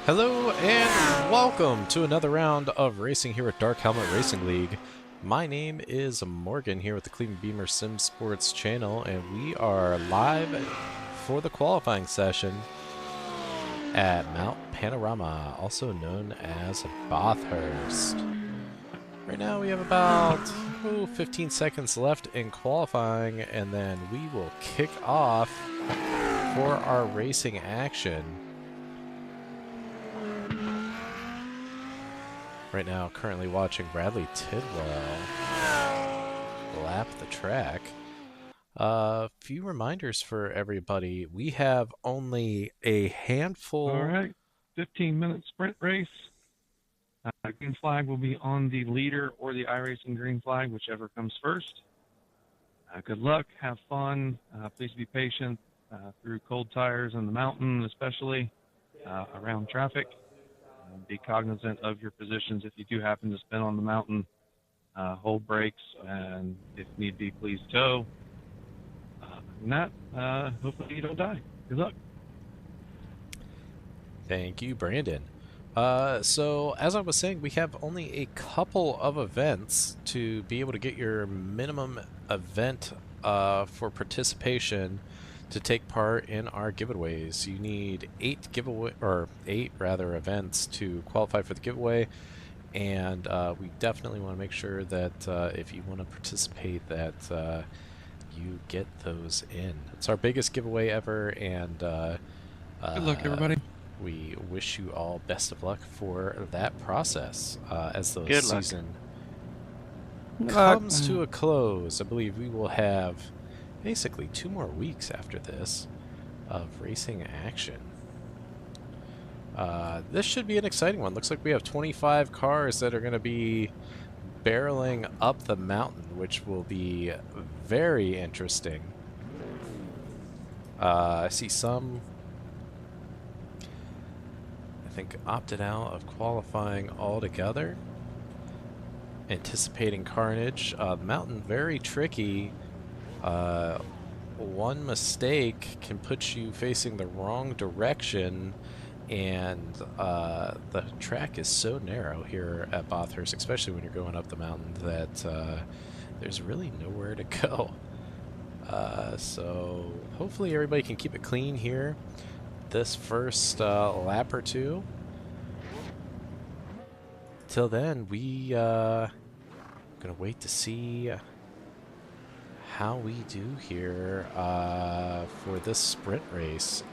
Hello and welcome to another round of racing here at Dark Helmet Racing League. My name is Morgan here with the Cleveland Beamer Sim Sports channel, and we are live for the qualifying session at Mount Panorama, also known as Bathurst. Right now we have about 15 seconds left in qualifying, and then we will kick off for our racing action. Right now, currently watching Bradley Tidwell lap the track. Few reminders for everybody. We have only a handful. All right, 15-minute sprint race. Green flag will be on the leader or the iRacing green flag, whichever comes first. Good luck, have fun. Please be patient through cold tires on the mountain, especially around traffic. Be cognizant of your positions if you do happen to spin on the mountain. Hold brakes, and if need be, please tow. And that, hopefully you don't die. Good luck. Thank you, Brandon. So, as I was saying, we have only a couple of events to be able to get your minimum event for participation to take part in our giveaways. You need eight events to qualify for the giveaway, and we definitely want to make sure that if you want to participate, that you get those in. It's our biggest giveaway ever, and Good luck, everybody. We wish you all best of luck for that process as the Good luck. season comes to a close. I believe we will have basically 2 more weeks after this of racing action. This should be an exciting one. Looks like we have 25 cars that are going to be barreling up the mountain, which will be very interesting. I see some, I think, opted out of qualifying altogether. Anticipating carnage. The mountain, very tricky. One mistake can put you facing the wrong direction, and the track is so narrow here at Bathurst, especially when you're going up the mountain, that there's really nowhere to go. So hopefully everybody can keep it clean here this first lap or two. Till then, we gonna wait to see how we do here for this sprint race.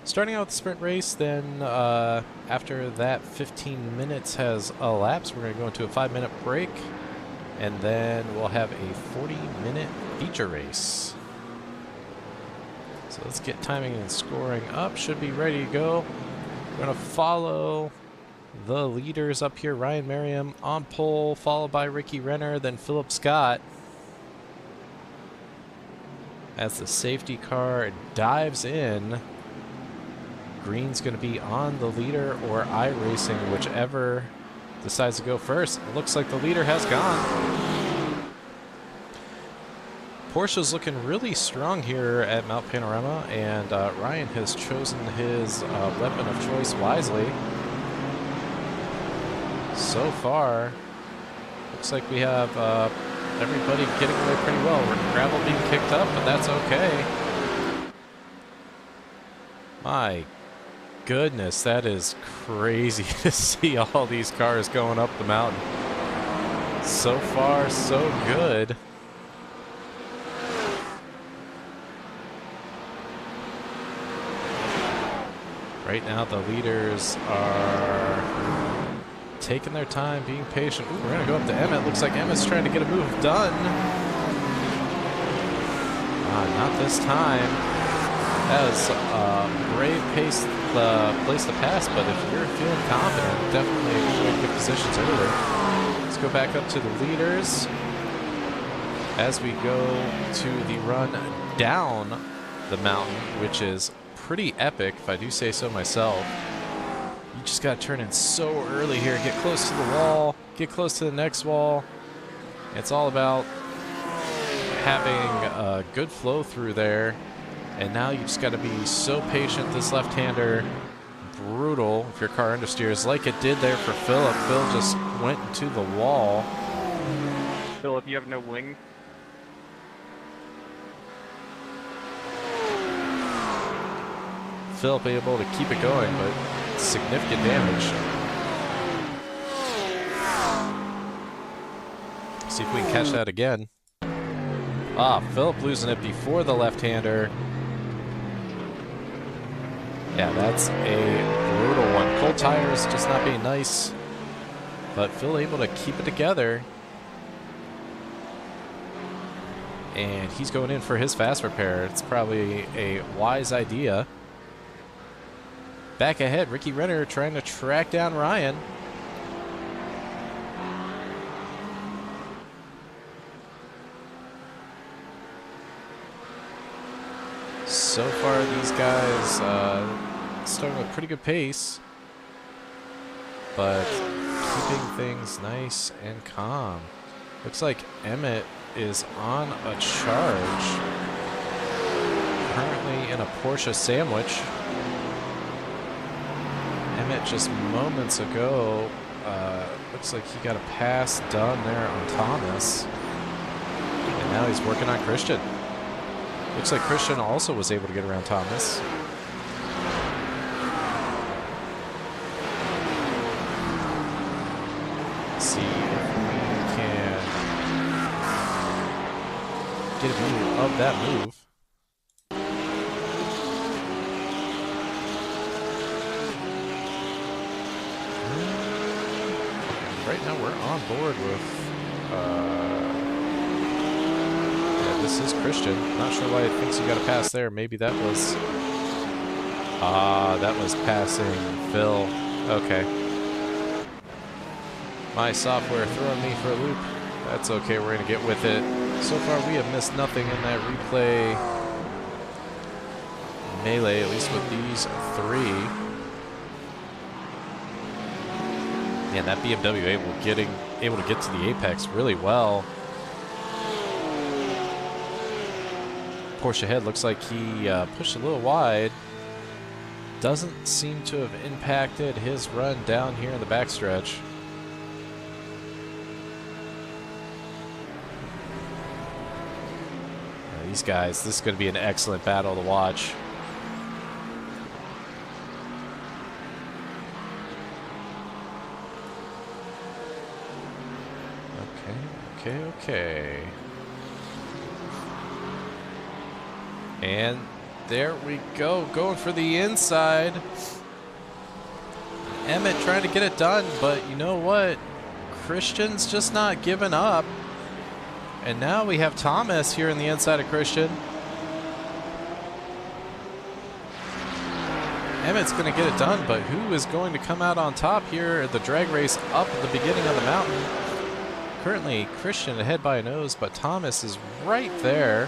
Starting out with the sprint race, then after that 15 minutes has elapsed, we're going to go into a 5-minute break, and then we'll have a 40-minute feature race. So let's get timing and scoring up. Should be ready to go. We're going to follow the leaders up here. Ryan Merriam on pole, followed by Ricky Renner, then Philip Scott, as the safety car dives in. Green's going to be on the leader or iRacing, whichever decides to go first. It looks like the leader has gone. Porsche's looking really strong here at Mount Panorama, and Ryan has chosen his weapon of choice wisely. So far, looks like we have everybody getting away pretty well. Gravel being kicked up, but that's okay. My goodness, that is crazy to see all these cars going up the mountain. So far, so good. Right now, the leaders are taking their time, being patient. Ooh, we're going to go up to Emmett. Looks like Emmett's trying to get a move done. Not this time. That was a brave place to pass, but if you're feeling confident, definitely avoid good positions early. Let's go back up to the leaders as we go to the run down the mountain, which is pretty epic, if I do say so myself. You just got to turn in so early here. Get close to the wall. Get close to the next wall. It's all about having a good flow through there. And now you just got to be so patient. This left-hander brutal if your car understeers, like it did there for Philip. Phil just went into the wall. Philip, you have no wing. Philip able to keep it going, but significant damage. See if we can catch that again. Ah, Philip losing it before the left-hander. Yeah, that's a brutal one. Cold tires just not being nice. But Phil able to keep it together. And he's going in for his fast repair. It's probably a wise idea. Back ahead, Ricky Renner trying to track down Ryan. So far, these guys starting with pretty good pace, but keeping things nice and calm. Looks like Emmett is on a charge. Currently in a Porsche sandwich. Emmett just moments ago, looks like he got a pass done there on Thomas. And now he's working on Christian. Looks like Christian also was able to get around Thomas. Let's see if we can get a view of that move. Right now we're on board with yeah, this is Christian. Not sure why it thinks you got a pass there. Maybe that was that was passing Phil. Okay. My software throwing me for a loop. That's okay, we're gonna get with it. So far we have missed nothing in that replay melee, at least with these three. Yeah, that BMW able to get to the apex really well. Porsche ahead looks like he pushed a little wide. Doesn't seem to have impacted his run down here in the backstretch. These guys, this is going to be an excellent battle to watch. Okay. And there we go, going for the inside. Emmett trying to get it done, but you know what? Christian's just not giving up. And now we have Thomas here in the inside of Christian. Emmett's going to get it done, but who is going to come out on top here at the drag race up at the beginning of the mountain? Currently, Christian ahead by a nose, but Thomas is right there.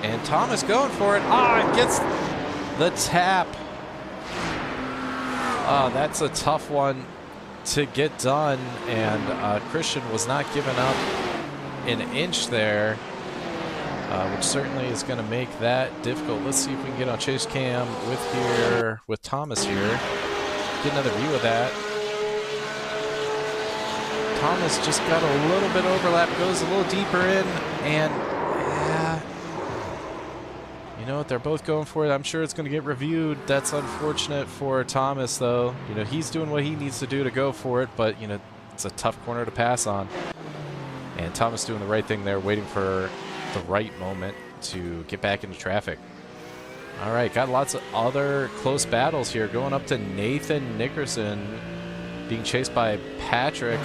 And Thomas going for it. Ah, gets the tap. That's a tough one to get done, and Christian was not giving up an inch there, which certainly is going to make that difficult. Let's see if we can get on chase cam with Thomas here. Get another view of that. Thomas just got a little bit overlap, goes a little deeper in, and yeah, you know what, they're both going for it. I'm sure it's going to get reviewed. That's unfortunate for Thomas, though. You know, he's doing what he needs to do to go for it, but, you know, it's a tough corner to pass on. And Thomas doing the right thing there, waiting for the right moment to get back into traffic. All right, got lots of other close battles here. Going up to Nathan Nickerson, being chased by Patrick.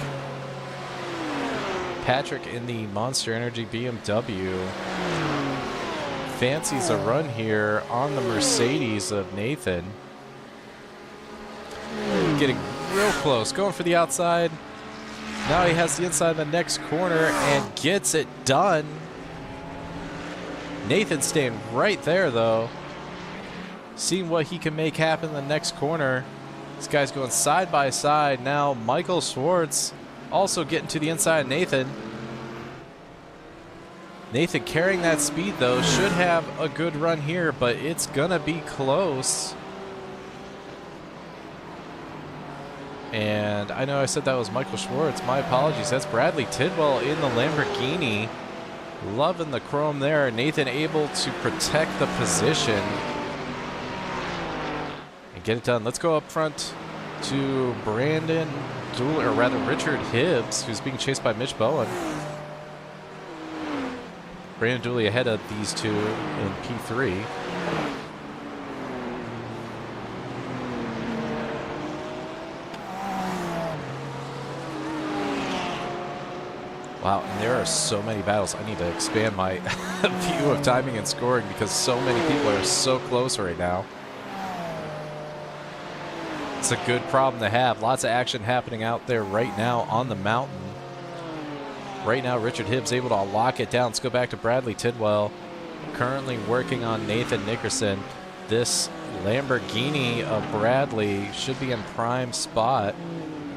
Patrick in the Monster Energy BMW. Fancies a run here on the Mercedes of Nathan. Getting real close, going for the outside. Now he has the inside of the next corner and gets it done. Nathan staying right there, though. Seeing what he can make happen in the next corner. This guy's going side by side. Now Michael Schwartz also getting to the inside of Nathan. Nathan carrying that speed, though, should have a good run here, but it's going to be close. And I know I said that was Michael Schwartz. My apologies. That's Bradley Tidwell in the Lamborghini. Loving the chrome there. Nathan able to protect the position and get it done. Let's go up front to Brandon Dooley, or rather Richard Hibbs, who's being chased by Mitch Bowen. Brandon Dooley ahead of these two in P3. Wow, and there are so many battles. I need to expand my view of timing and scoring because so many people are so close right now. It's a good problem to have. Lots of action happening out there right now on the mountain. Right now, Richard Hibbs able to lock it down. Let's go back to Bradley Tidwell, currently working on Nathan Nickerson. This Lamborghini of Bradley should be in prime spot.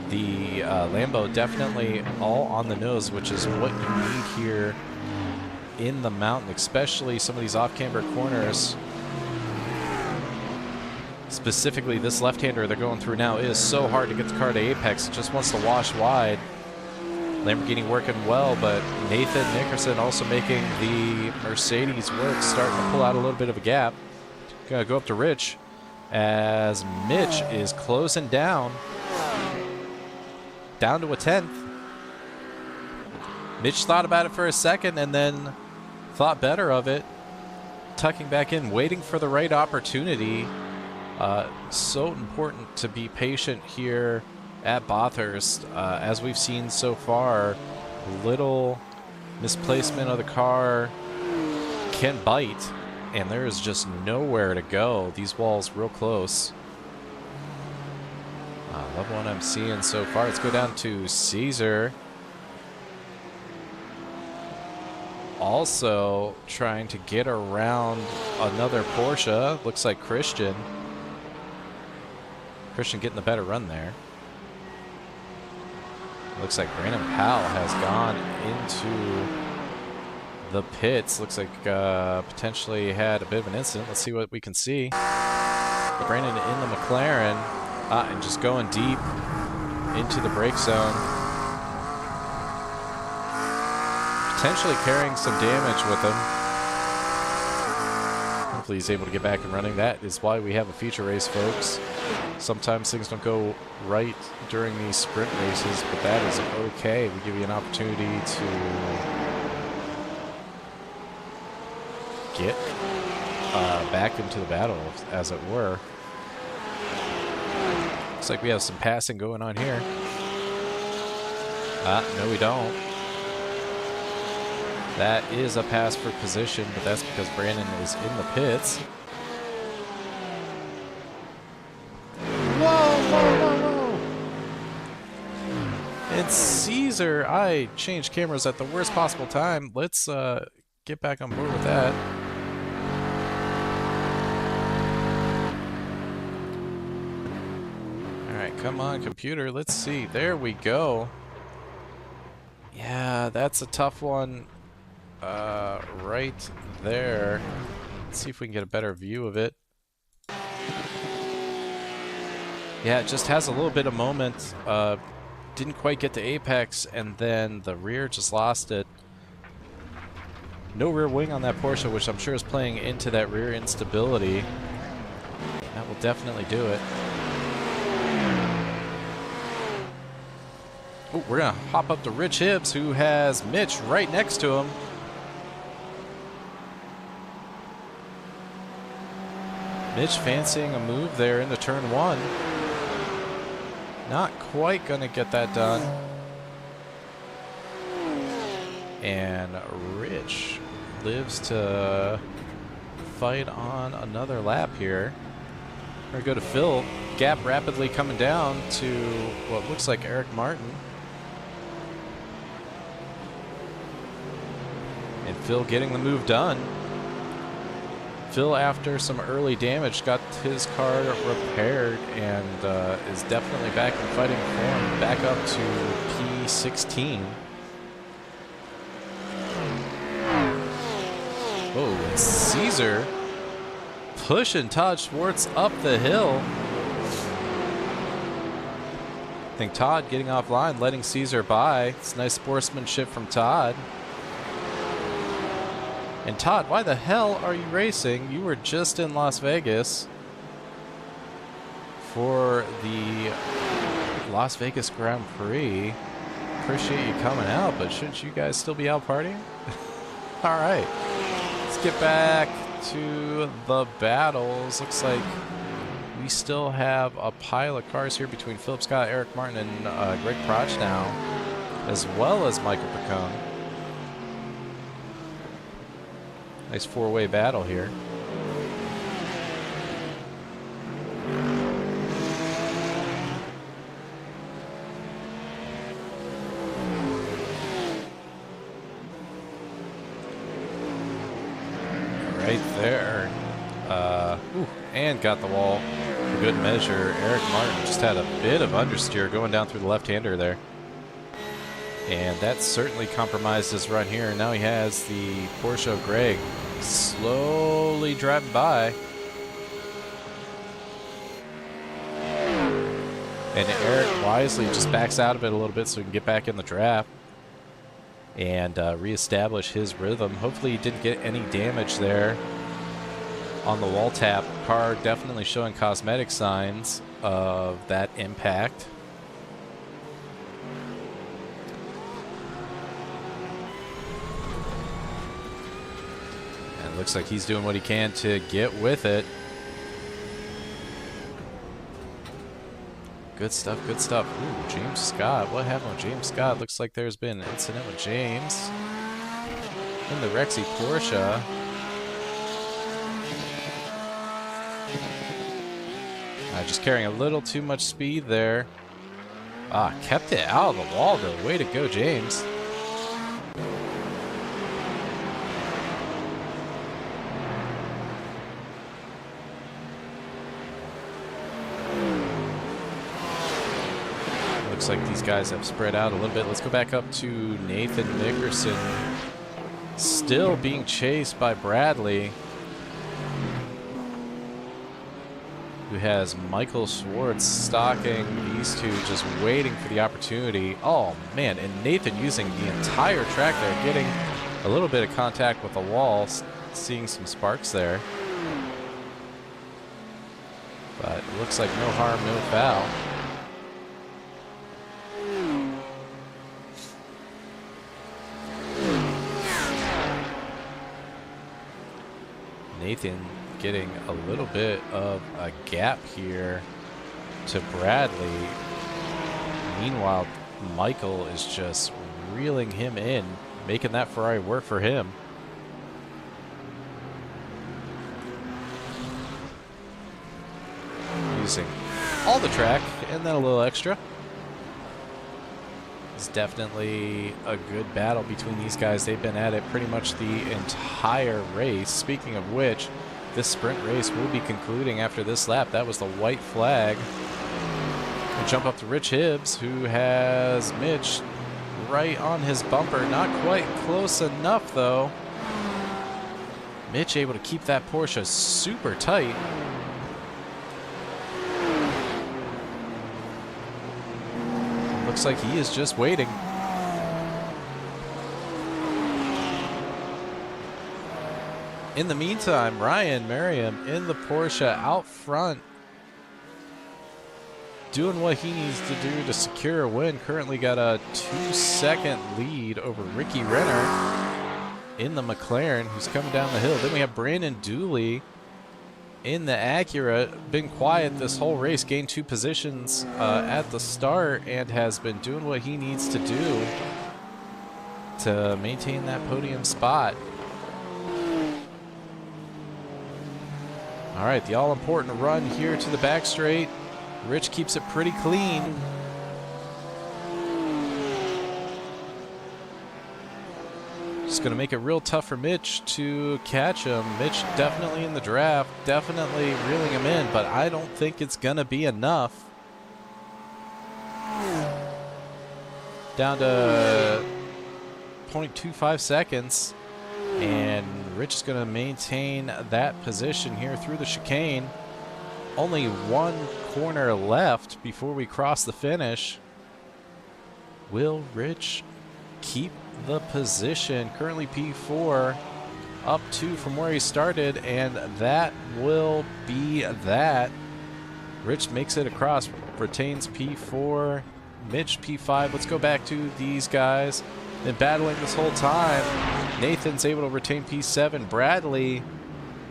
The Lambo definitely all on the nose, which is what you need here in the mountain, especially some of these off-camber corners. Specifically, this left-hander they're going through now is so hard to get the car to apex. It just wants to wash wide. Lamborghini working well, but Nathan Nickerson also making the Mercedes work, starting to pull out a little bit of a gap. Gonna go up to Rich as Mitch is closing down to a 10th. Mitch thought about it for a second and then thought better of it, tucking back in, waiting for the right opportunity. So important to be patient here at Bathurst. As we've seen so far, little misplacement of the car can bite, and there is just nowhere to go. These walls real close. Love what I'm seeing so far. Let's go down to Caesar. Also trying to get around another Porsche. Looks like Christian. Christian getting the better run there. Looks like Brandon Powell has gone into the pits. Looks like potentially had a bit of an incident. Let's see what we can see. Brandon in the McLaren. And just going deep into the brake zone. Potentially carrying some damage with him. Hopefully he's able to get back and running. That is why we have a feature race, folks. Sometimes things don't go right during these sprint races, but that is okay. We give you an opportunity to get back into the battle, as it were. Looks like we have some passing going on here. No we don't. That is a pass for position, but that's because Brandon is in the pits. Whoa! It's Caesar. I changed cameras at the worst possible time. Let's get back on board with that. Come on, computer. Let's see. There we go. Yeah, that's a tough one right there. Let's see if we can get a better view of it. Yeah, it just has a little bit of moment. Didn't quite get to apex, and then the rear just lost it. No rear wing on that Porsche, which I'm sure is playing into that rear instability. That will definitely do it. Oh, we're going to hop up to Rich Hibbs, who has Mitch right next to him. Mitch fancying a move there into turn one. Not quite going to get that done. And Rich lives to fight on another lap here. We're going to go to Phil. Gap rapidly coming down to what looks like Eric Martin. And Phil getting the move done. Phil, after some early damage, got his car repaired and is definitely back in fighting form, back up to P16. Oh, and Caesar pushing Todd Schwartz up the hill. I think Todd getting offline, letting Caesar by. It's nice sportsmanship from Todd. And Todd, why the hell are you racing? You were just in Las Vegas for the Las Vegas Grand Prix. Appreciate you coming out, but shouldn't you guys still be out partying? All right, let's get back to the battles. Looks like we still have a pile of cars here between Philip Scott, Eric Martin, and Greg Prochnow, as well as Michael Picone. Nice four-way battle here. Right there. And got the wall for good measure. Eric Martin just had a bit of understeer going down through the left-hander there. And that certainly compromised his run here. Now he has the Porsche of Greg slowly driving by. And Eric wisely just backs out of it a little bit so he can get back in the draft and reestablish his rhythm. Hopefully he didn't get any damage there on the wall tap. Car definitely showing cosmetic signs of that impact. And it looks like he's doing what he can to get with it. Good stuff, good stuff. Ooh, James Scott. What happened with James Scott? Looks like there's been an incident with James in the Rexy Porsche. Just carrying a little too much speed there. Kept it out of the wall though. Way to go, James. Looks like these guys have spread out a little bit. Let's go back up to Nathan Nickerson. Still being chased by Bradley, who has Michael Schwartz stalking these two, just waiting for the opportunity. Oh, man, and Nathan using the entire track there, getting a little bit of contact with the wall, seeing some sparks there. But it looks like no harm, no foul. Nathan getting a little bit of a gap here to Bradley. Meanwhile, Michael is just reeling him in, making that Ferrari work for him. Using all the track and then a little extra. It's definitely a good battle between these guys. They've been at it pretty much the entire race. Speaking of which, this sprint race will be concluding after this lap. That was the white flag. We'll jump up to Rich Hibbs, who has Mitch right on his bumper. Not quite close enough, though. Mitch able to keep that Porsche super tight. Looks like he is just waiting. In the meantime, Ryan Merriam in the Porsche out front, doing what he needs to do to secure a win. Currently got a 2-second lead over Ricky Renner in the McLaren, who's coming down the hill. Then we have Brandon Dooley in the Acura. Been quiet this whole race, gained 2 positions at the start, and has been doing what he needs to do to maintain that podium spot. All right, the all-important run here to the back straight. Rich keeps it pretty clean. Just going to make it real tough for Mitch to catch him. Mitch definitely in the draft, definitely reeling him in, but I don't think it's going to be enough. Down to 0.25 seconds. And Rich is going to maintain that position here through the chicane. Only one corner left before we cross the finish. Will Rich keep the position? Currently P4, up 2 from where he started, and that will be that. Rich makes it across, retains P4, Mitch P5. Let's go back to these guys. Been battling this whole time. Nathan's able to retain P7. Bradley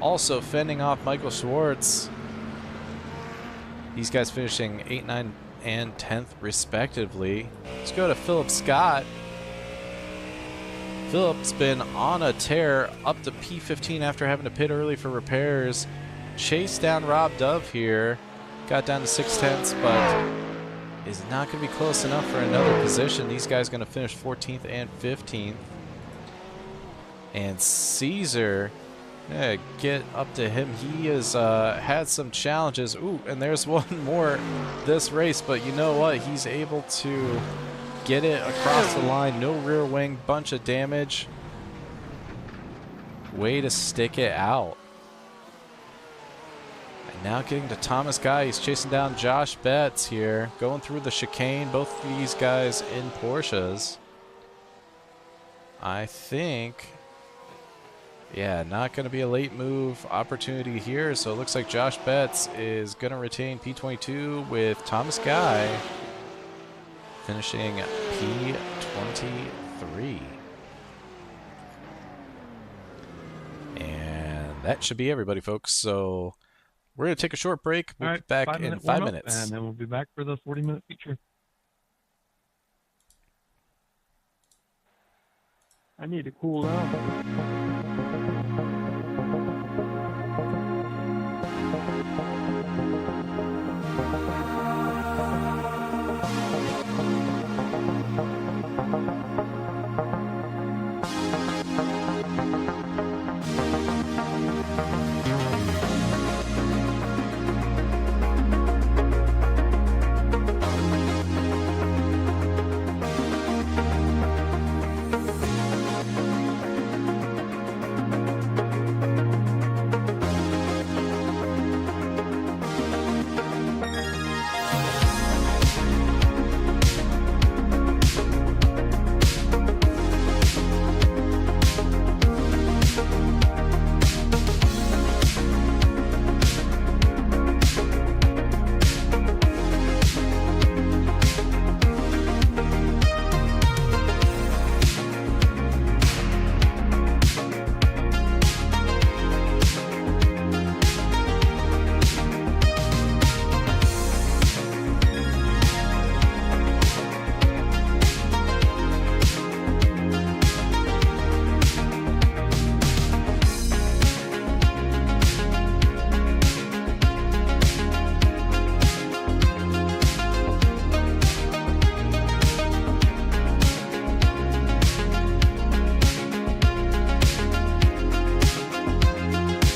also fending off Michael Schwartz. These guys finishing 8th, 9th, and 10th respectively. Let's go to Philip Scott. Philip's been on a tear, up to P15 after having to pit early for repairs. Chased down Rob Dove here. Got down to 6/10, but is not going to be close enough for another position. These guys going to finish 14th and 15th. And Caesar, get up to him. He has had some challenges. Ooh, and there's one more this race, but you know what? He's able to get it across the line. No rear wing, bunch of damage. Way to stick it out. And now getting to Thomas Guy. He's chasing down Josh Betts here. Going through the chicane. Both of these guys in Porsches. I think... yeah, not going to be a late move opportunity here. So it looks like Josh Betts is going to retain P22 with Thomas Guy finishing P23. And that should be everybody, folks. So we're going to take a short break. We'll be back in 5 minutes. And then we'll be back for the 40-minute feature. I need to cool down.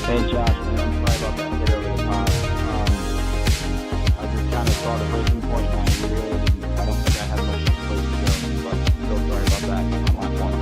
Hey Josh, man, I'm sorry about that hit over the top. I just kind of saw the breaking point and I really didn't, I don't think I had much place to go, but I'm still sorry about that on my point.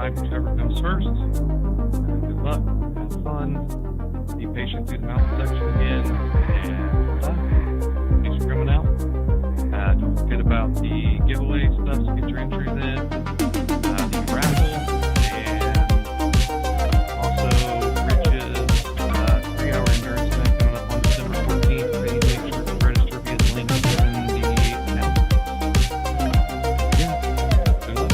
Whichever comes first. Good luck. Have fun. Be patient through the mountain section again. And thanks for coming out. Don't forget about the giveaway stuff to get your entries in. The raffle. And also Rich's 3-hour endurance event coming up on December 14th. Please make sure to register via the link in the announcement. Yeah. Good luck.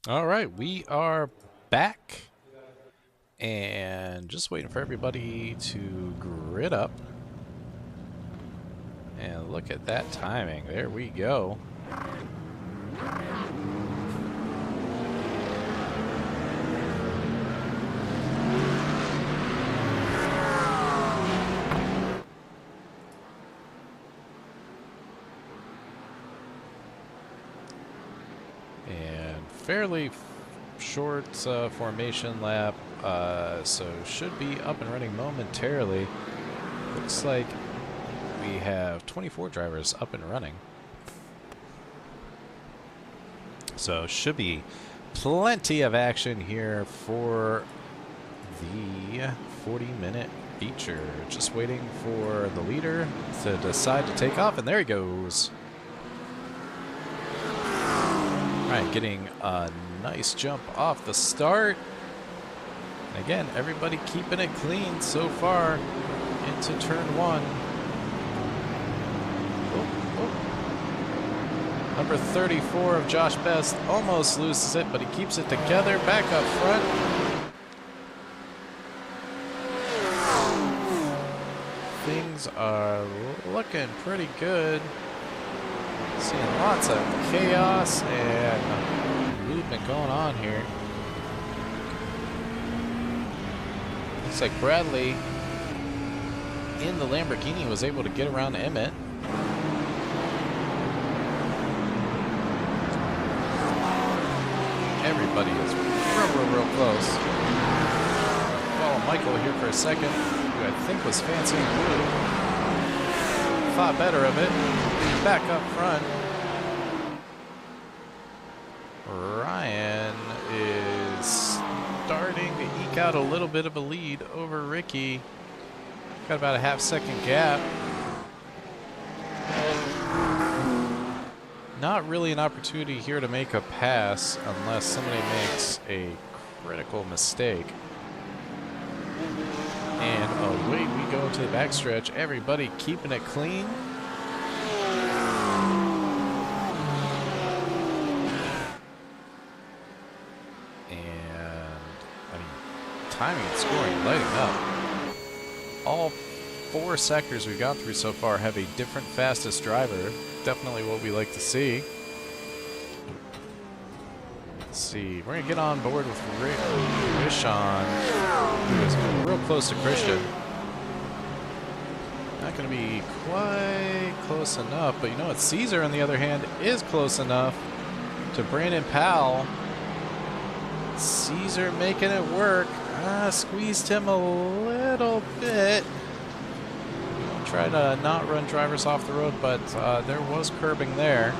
All right, we are back and just waiting for everybody to grid up. And look at that timing. There we go. Fairly short formation lap, so should be up and running momentarily. Looks like we have 24 drivers up and running, so should be plenty of action here for the 40-minute feature. Just waiting for the leader to decide to take off, and there he goes. Alright, getting a nice jump off the start. And again, everybody keeping it clean so far into turn one. Number 34 of Josh Best almost loses it, but he keeps it together back up front. Things are looking pretty good. Seeing lots of chaos and movement going on here. Looks like Bradley in the Lamborghini was able to get around Emmett. Everybody is real close. Follow Michael here for a second, who I think was fancy blue. Thought better of it. Back up front. Ryan is starting to eke out a little bit of a lead over Ricky. Got about a half-second gap. Not really an opportunity here to make a pass unless somebody makes a critical mistake. And away we go to the backstretch. Everybody keeping it clean. And, I mean, timing and scoring lighting up. All 4 sectors we've gone through so far have a different fastest driver. Definitely what we like to see. Let's see. We're going to get on board with Rishon, who is real close to Christian. Not going to be quite close enough, but you know what? Caesar, on the other hand, is close enough to Brandon Powell. Caesar making it work. Squeezed him a little bit. Try to not run drivers off the road, but there was curbing there.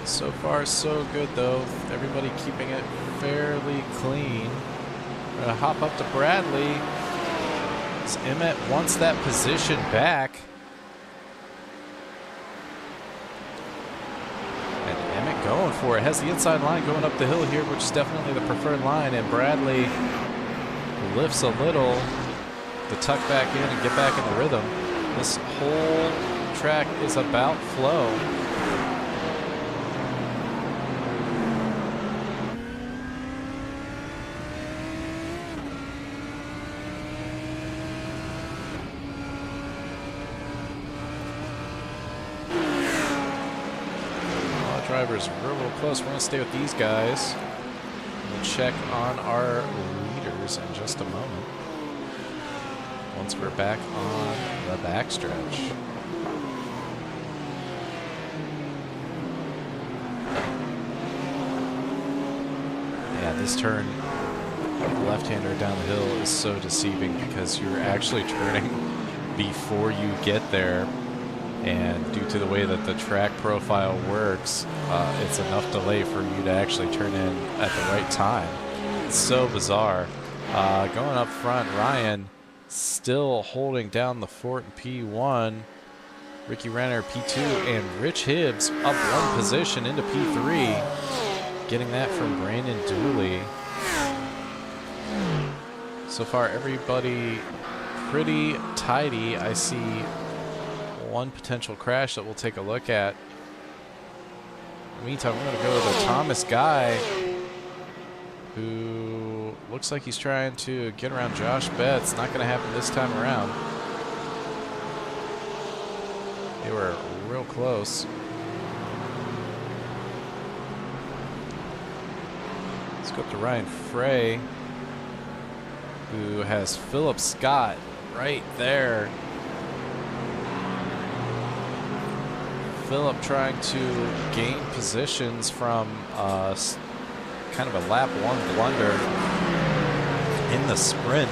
So far, so good, though. Everybody keeping it fairly clean. We're going to hop up to Bradley. As Emmett wants that position back. And Emmett going for it. Has the inside line going up the hill here, which is definitely the preferred line. And Bradley lifts a little to tuck back in and get back in the rhythm. This whole track is about flow. Drivers real close. We're going to stay with these guys. We'll check on our leaders in just a moment. Once we're back on the backstretch. Yeah, this turn, left-hander down the hill is so deceiving because you're actually turning before you get there. And due to the way that the track profile works, it's enough delay for you to actually turn in at the right time. It's so bizarre. Going up front, Ryan still holding down the fort in P1. Ricky Renner P2 and Rich Hibbs up 1 position into P3. Getting that from Brandon Dooley. So far, everybody pretty tidy. I see one potential crash that we'll take a look at. In the meantime, we're going to go to Thomas Guy, who looks like he's trying to get around Josh Betts. Not going to happen this time around. They were real close. Let's go up to Ryan Frey, who has Philip Scott right there. Philip trying to gain positions from kind of a lap 1 blunder in the sprint.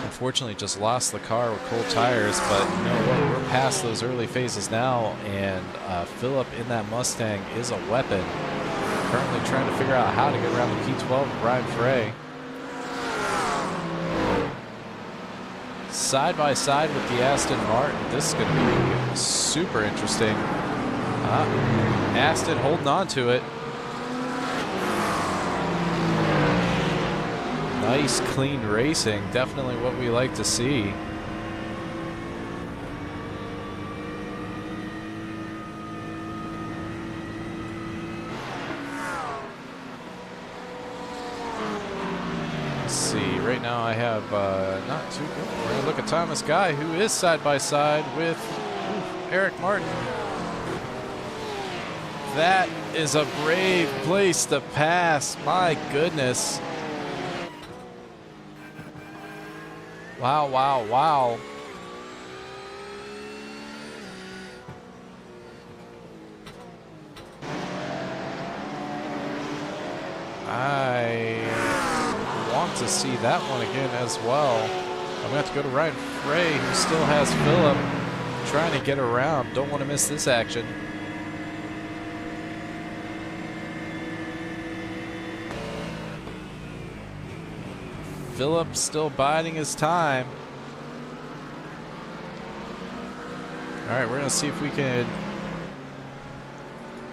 Unfortunately, just lost the car with cold tires, but you know what? We're past those early phases now, and Philip in that Mustang is a weapon. Currently trying to figure out how to get around the P12 with Ryan Frey. Side by side with the Aston Martin. This is going to be super interesting. Aston holding on to it. Nice, clean racing. Definitely what we like to see. Right now I have not too good. We're going to look at Thomas Guy, who is side by side with Eric Martin. That is a brave place to pass. My goodness. Wow, wow, wow. I want to see that one again as well. I'm going to have to go to Ryan Frey, who still has Phillip trying to get around. Don't want to miss this action. Phillip still biding his time. All right, we're going to see if we can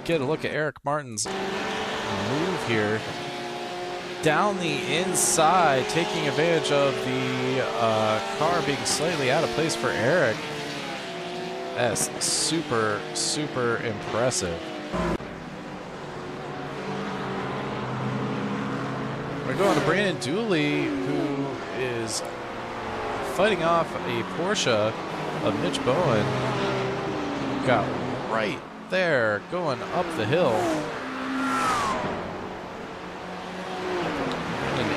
get a look at Eric Martin's move here. Down the inside, taking advantage of the car being slightly out of place for Eric. That's super, super impressive. We're going to Brandon Dooley, who is fighting off a Porsche of Mitch Bowen. Got right there, going up the hill.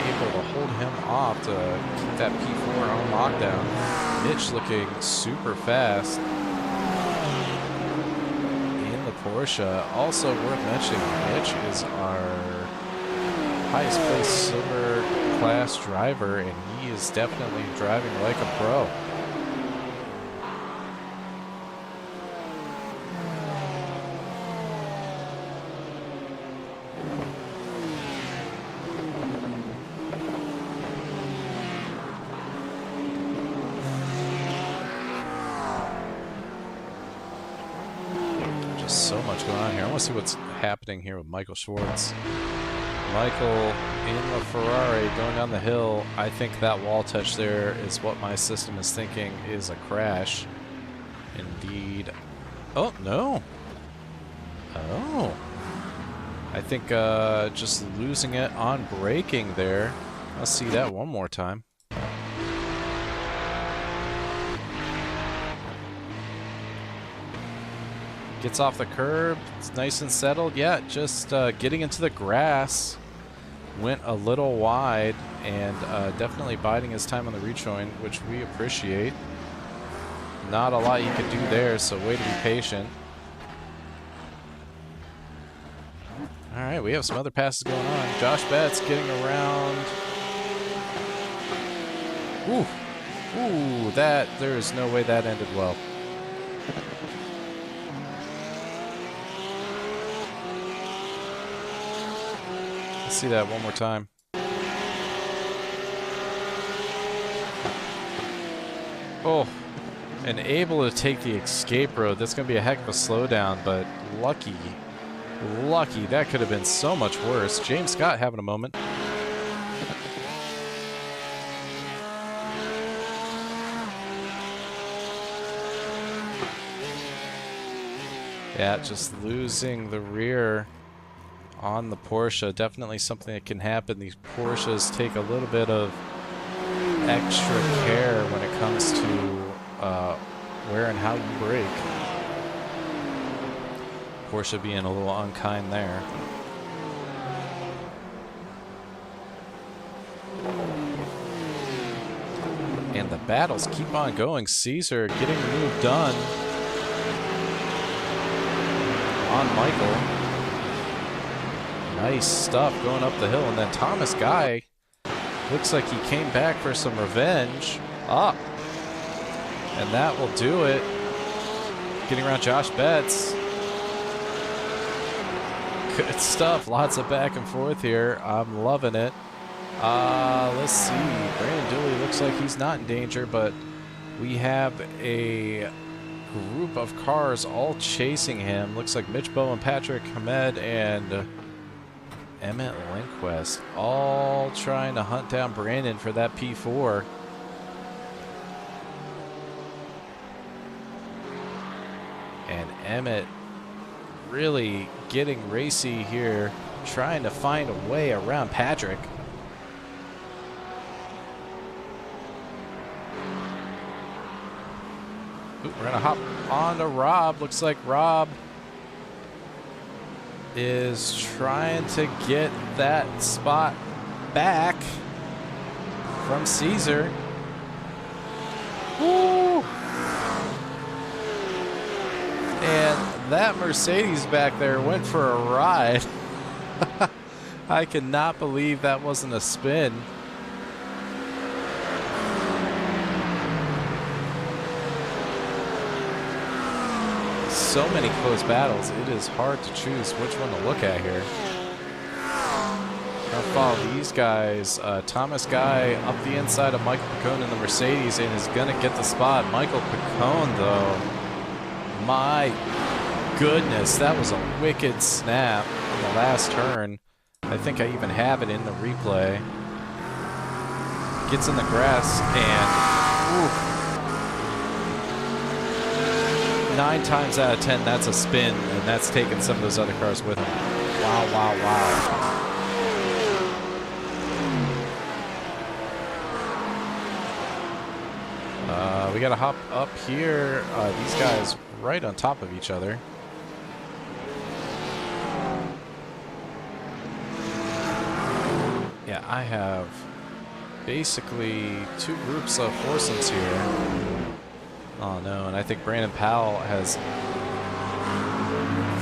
Able to hold him off to keep that P4 on lockdown. Mitch looking super fast in the Porsche. Also worth mentioning, Mitch is our highest placed silver class driver, and he is definitely driving like a pro. So much going on here. I want to see what's happening here with Michael Schwartz. Michael in the Ferrari going down the hill. I think that wall touch there is what my system is thinking is a crash. Indeed. Oh, no. Oh. I think just losing it on braking there. Let's see that one more time. Gets off the curb, it's nice and settled. Yeah, just getting into the grass. Went a little wide and definitely biding his time on the rejoin, which we appreciate. Not a lot you can do there, so way to be patient. All right, we have some other passes going on. Josh Betts getting around. Ooh, there is no way that ended well. See that one more time. Oh, and able to take the escape road. That's going to be a heck of a slowdown, but lucky. That could have been so much worse. James Scott having a moment. Yeah, just losing the rear on the Porsche. Definitely something that can happen. These Porsches take a little bit of extra care when it comes to where and how you brake. Porsche being a little unkind there. And the battles keep on going. Caesar getting the move done on Michael. Nice stuff going up the hill. And then Thomas Guy looks like he came back for some revenge. Up. And that will do it. Getting around Josh Betts. Good stuff. Lots of back and forth here. I'm loving it. Let's see. Brandon Dooley looks like he's not in danger, but we have a group of cars all chasing him. Looks like Mitch Bowen, Patrick Hamed, and Emmett Lindquist all trying to hunt down Brandon for that P4. And Emmett really getting racy here, trying to find a way around Patrick. Ooh, we're gonna hop on to Rob. Looks like Rob is trying to get that spot back from Caesar. Woo! And that Mercedes back there went for a ride. I cannot believe that wasn't a spin. So many close battles, it is hard to choose which one to look at here. I'll follow these guys. Thomas Guy up the inside of Michael Picone in the Mercedes and is going to get the spot. Michael Picone, though, my goodness, that was a wicked snap on the last turn. I think I even have it in the replay. Gets in the grass and oof. 9 times out of 10, that's a spin, and that's taking some of those other cars with him. Wow, wow, wow. We gotta hop up here. These guys right on top of each other. Yeah, I have basically 2 groups of foursomes here. Oh no, and I think Brandon Powell has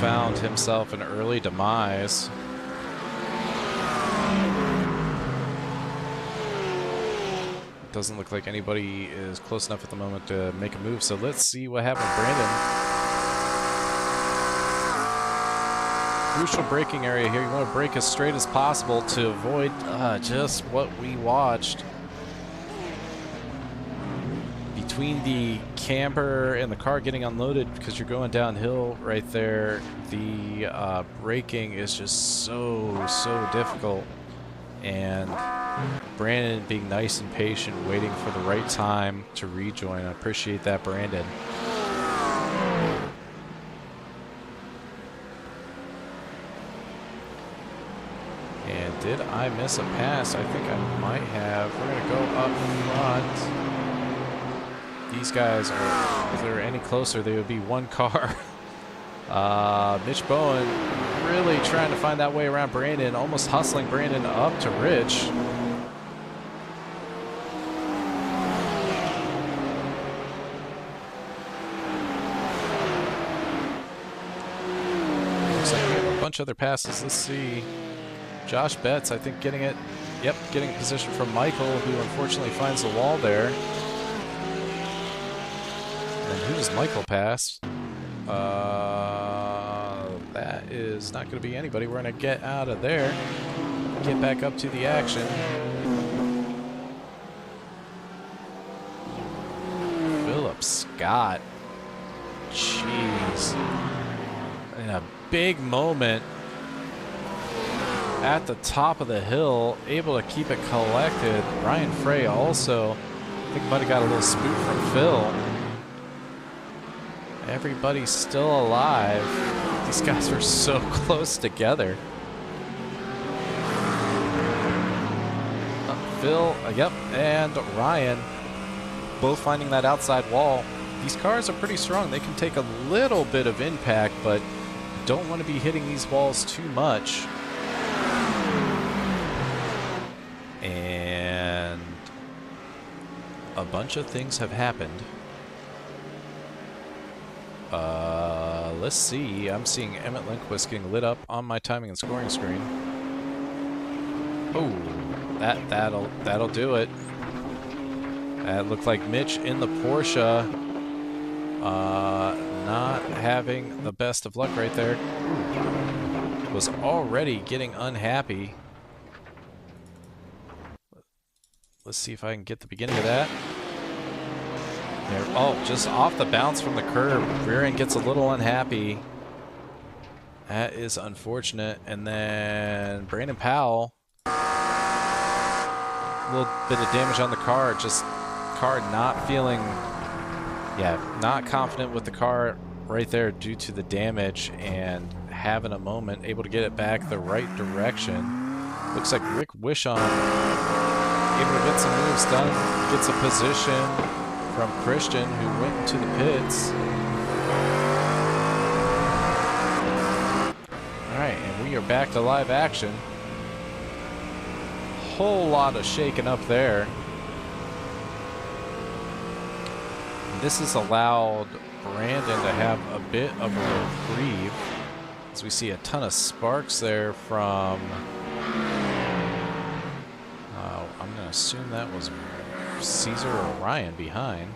found himself an early demise. Doesn't look like anybody is close enough at the moment to make a move, so let's see what happened with Brandon. Crucial braking area here. You want to brake as straight as possible to avoid just what we watched. Between the camper and the car getting unloaded because you're going downhill right there, the braking is just so difficult. And Brandon being nice and patient, waiting for the right time to rejoin. I appreciate that, Brandon. And did I miss a pass? I think I might have. We're going to go up front. These guys are, if they're any closer, they would be one car. Mitch Bowen really trying to find that way around Brandon, almost hustling Brandon up to Rich. Looks like we have a bunch of other passes. Let's see. Josh Betts, I think, getting it. Yep, getting position from Michael, who unfortunately finds the wall there. And who does Michael pass? That is not going to be anybody. We're going to get out of there. Get back up to the action. Philip Scott. Jeez. In a big moment at the top of the hill, able to keep it collected. Ryan Frey also, I think, might have got a little spook from Phil. Everybody's still alive. These guys are so close together. Phil, yep, and Ryan both finding that outside wall. These cars are pretty strong. They can take a little bit of impact, but don't want to be hitting these walls too much. And a bunch of things have happened. Let's see. I'm seeing Emmett Lindquist getting lit up on my timing and scoring screen. Oh, that'll do it. It looked like Mitch in the Porsche, not having the best of luck right there. Was already getting unhappy. Let's see if I can get the beginning of that. There. Oh, just off the bounce from the curb. Rear end gets a little unhappy. That is unfortunate. And then Brandon Powell. A little bit of damage on the car. Just car not feeling, not confident with the car right there due to the damage and having a moment. Able to get it back the right direction. Looks like Rick Wishon able to get some moves done. Gets a position from Christian, who went into the pits. Alright, and we are back to live action. Whole lot of shaking up there. This has allowed Brandon to have a bit of a reprieve, as we see a ton of sparks there from... I'm going to assume that was Caesar or Ryan behind.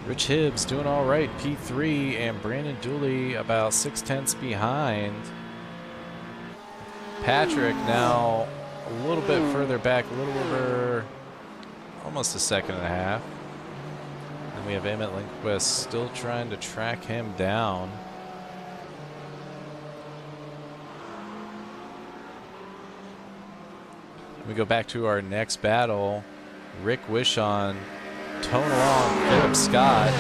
Rich Hibbs doing all right, P3, and Brandon Dooley about 6/10 behind. Patrick now a little bit further back, a little over almost a second and a half. And we have Emmett Lindquist still trying to track him down. We go back to our next battle. Rick Wishon towing along Philip Scott,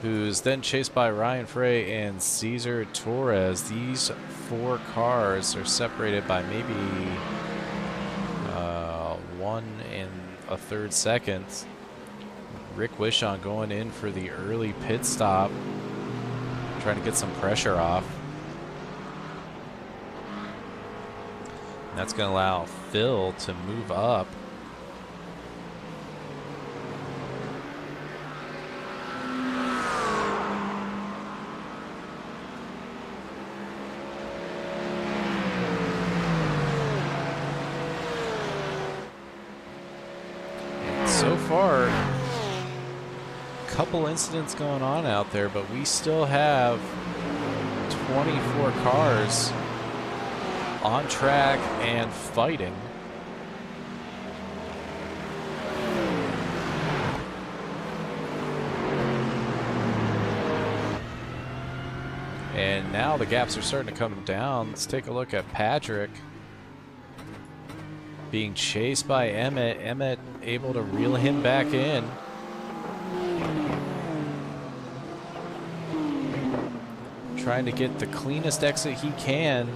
who's then chased by Ryan Frey and Cesar Torres. These 4 cars are separated by maybe 1 1/3 seconds. Rick Wishon going in for the early pit stop, trying to get some pressure off. And that's going to allow Phil to move up. And so far, a couple incidents going on out there, but we still have 24 cars on track and fighting. And now the gaps are starting to come down. Let's take a look at Patrick being chased by Emmett. Emmett able to reel him back in. Trying to get the cleanest exit he can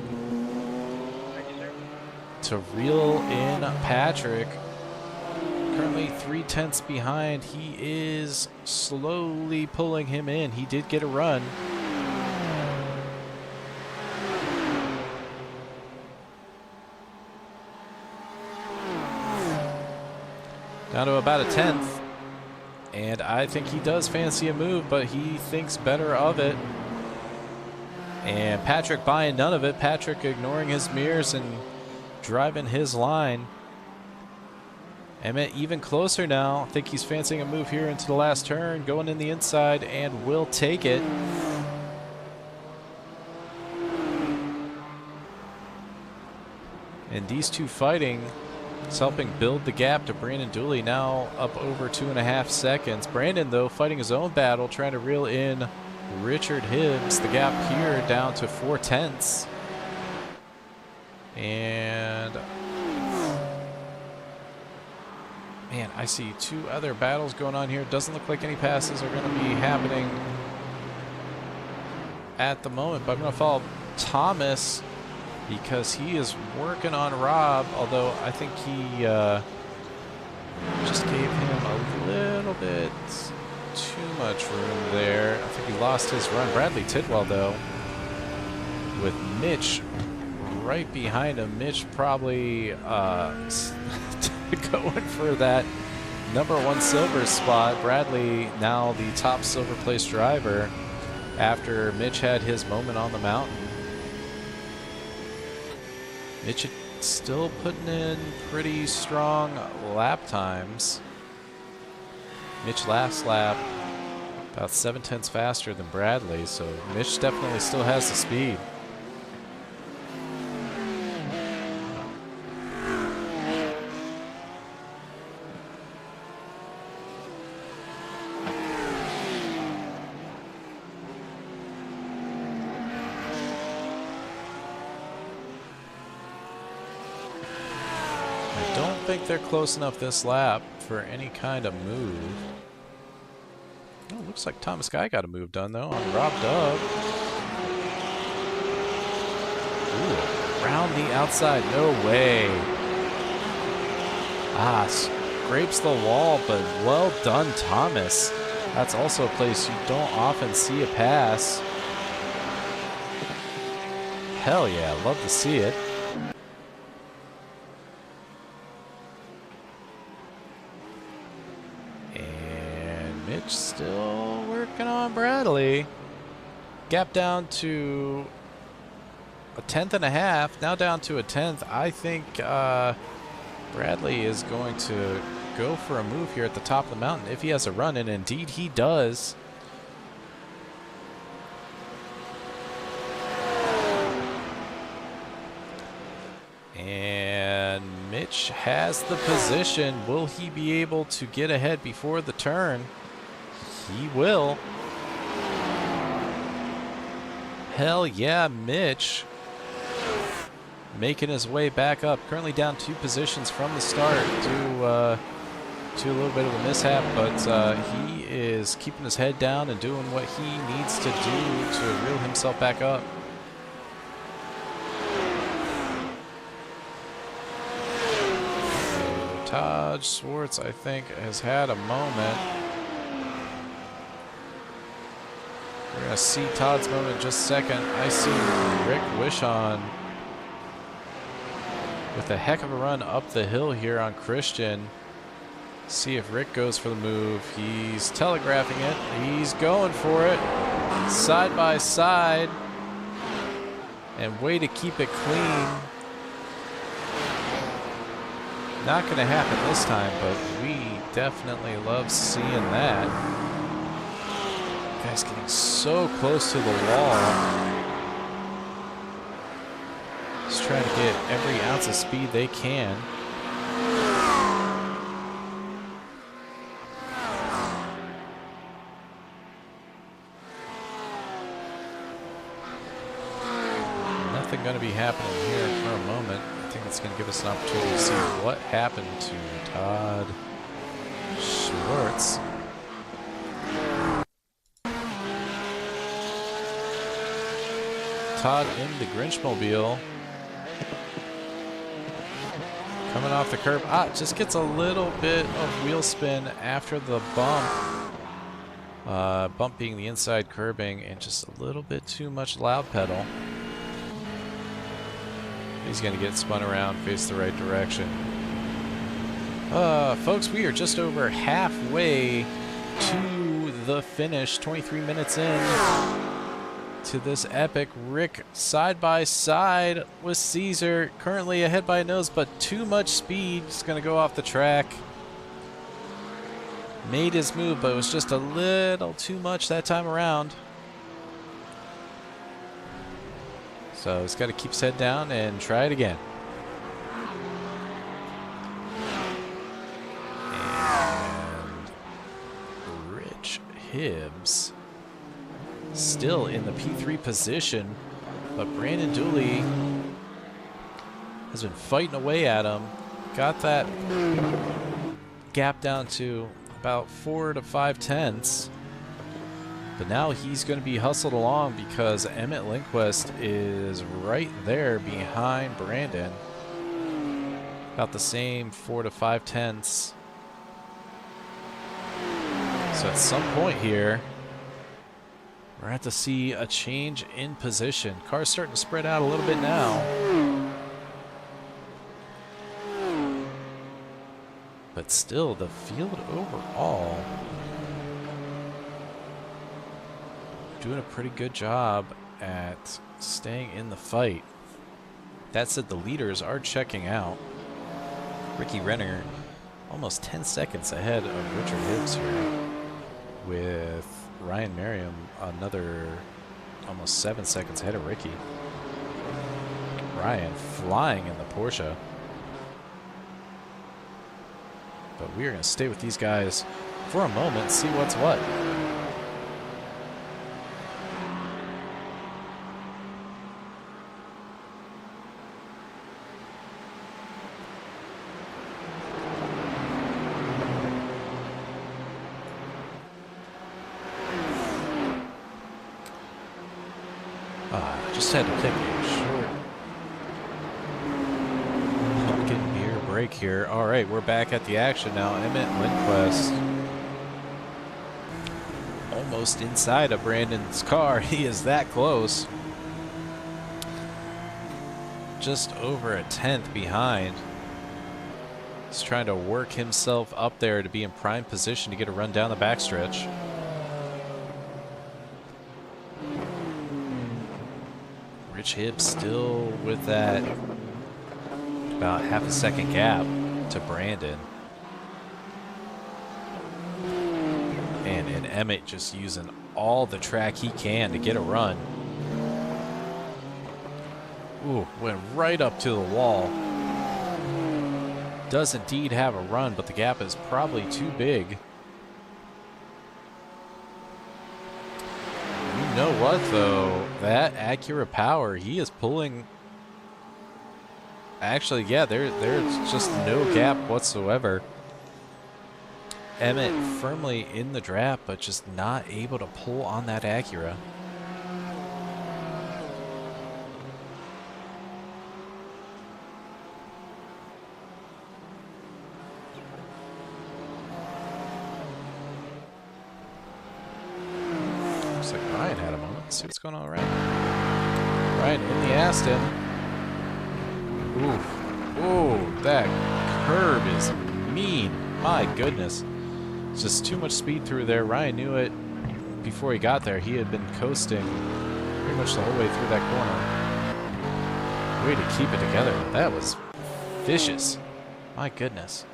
to reel in Patrick. Currently 3/10 behind. He is slowly pulling him in. He did get a run. Down to about a 1/10. And I think he does fancy a move, but he thinks better of it. And Patrick buying none of it. Patrick ignoring his mirrors and driving his line. Emmett even closer now. I think he's fancying a move here into the last turn. Going in the inside and will take it. And these two fighting is helping build the gap to Brandon Dooley, now up over 2.5 seconds. Brandon, though, fighting his own battle, trying to reel in Richard Hibbs. The gap here down to 4/10. And man, I see 2 other battles going on here. Doesn't look like any passes are going to be happening at the moment, but I'm going to follow Thomas because he is working on Rob, although I think he just gave him a little bit too much room there. I think he lost his run. Bradley Tidwell, though, with Mitch right behind him. Mitch probably going for that #1 silver spot. Bradley now the top silver place driver after Mitch had his moment on the mountain. Mitch still putting in pretty strong lap times. Mitch last lap about 7/10 faster than Bradley, so Mitch definitely still has the speed. I don't think they're close enough this lap for any kind of move. Oh, looks like Thomas Guy got a move done, though, on Rob Dub. Ooh, around the outside. No way. Ah, scrapes the wall, but well done, Thomas. That's also a place you don't often see a pass. Hell yeah, love to see it. Mitch still working on Bradley. Gap down to a 1/10.5, now down to a 1/10. I think Bradley is going to go for a move here at the top of the mountain if he has a run, and indeed he does. And Mitch has the position. Will he be able to get ahead before the turn? He will. Hell yeah, Mitch. Making his way back up. Currently down 2 positions from the start to a little bit of a mishap, but he is keeping his head down and doing what he needs to do to reel himself back up. Todd Swartz, I think, has had a moment. We're going to see Todd's moment in just a second. I see Rick Wishon with a heck of a run up the hill here on Christian. See if Rick goes for the move. He's telegraphing it. He's going for it. Side by side. And way to keep it clean. Not going to happen this time, but we definitely love seeing that. Guy's getting so close to the wall. Just trying to get every ounce of speed they can. Nothing going to be happening here for a moment. I think it's going to give us an opportunity to see what happened to Todd Schwartz. Todd in the Grinchmobile. Coming off the curb. Just gets a little bit of wheel spin after the bump. Bump being the inside curbing and just a little bit too much loud pedal. He's going to get spun around, face the right direction. Folks, we are just over halfway to the finish. 23 minutes in to this epic. Rick side by side with Caesar. Currently ahead by a nose, but too much speed. Just going to go off the track. Made his move, but it was just a little too much that time around. So he's got to keep his head down and try it again. And Rich Hibbs still in the P3 position, but Brandon Dooley has been fighting away at him. Got that gap down to about 4 to 5 tenths. But now he's going to be hustled along because Emmett Lindquist is right there behind Brandon. About the same 4 to 5 tenths. So at some point here, we're going to have to see a change in position. Car's starting to spread out a little bit now. But still, the field overall doing a pretty good job at staying in the fight. That said, the leaders are checking out. Ricky Renner almost 10 seconds ahead of Richard Hibbs here, with Ryan Merriam another almost 7 seconds ahead of Ricky. Ryan flying in the Porsche. But we are going to stay with these guys for a moment, see what's what. Just had to take a short pumpkin beer break here. All right, we're back at the action now. Emmett Lindquist almost inside of Brandon's car. He is that close. Just over a tenth behind. He's trying to work himself up there to be in prime position to get a run down the backstretch. Rich Hibbs still with that about half a second gap to Brandon. And Emmett just using all the track he can to get a run. Ooh, went right up to the wall. does indeed have a run, but the gap is probably too big. You know what, though? That Acura power, he is pulling... Actually, yeah, there's just no gap whatsoever. Emmett firmly in the draft, but just not able to pull on that Acura. Looks like Ryan had a moment. Let's see what's going on with Ryan. Ryan in the Aston. Ooh. Ooh, that curb is mean. My goodness. It's just too much speed through there. Ryan knew it before he got there. He had been coasting pretty much the whole way through that corner. Way to keep it together. That was vicious. My goodness.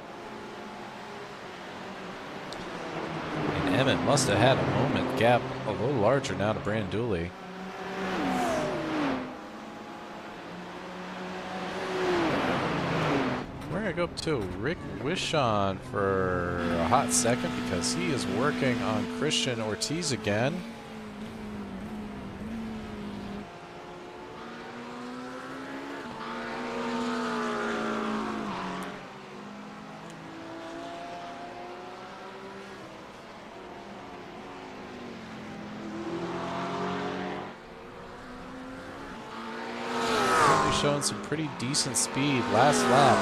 And Emmett must have had a moment. Gap a little larger now to Brandon Dooley. We're going to go up to Rick Wishon for a hot second because he is working on Christian Ortiz again. Showing some pretty decent speed last lap.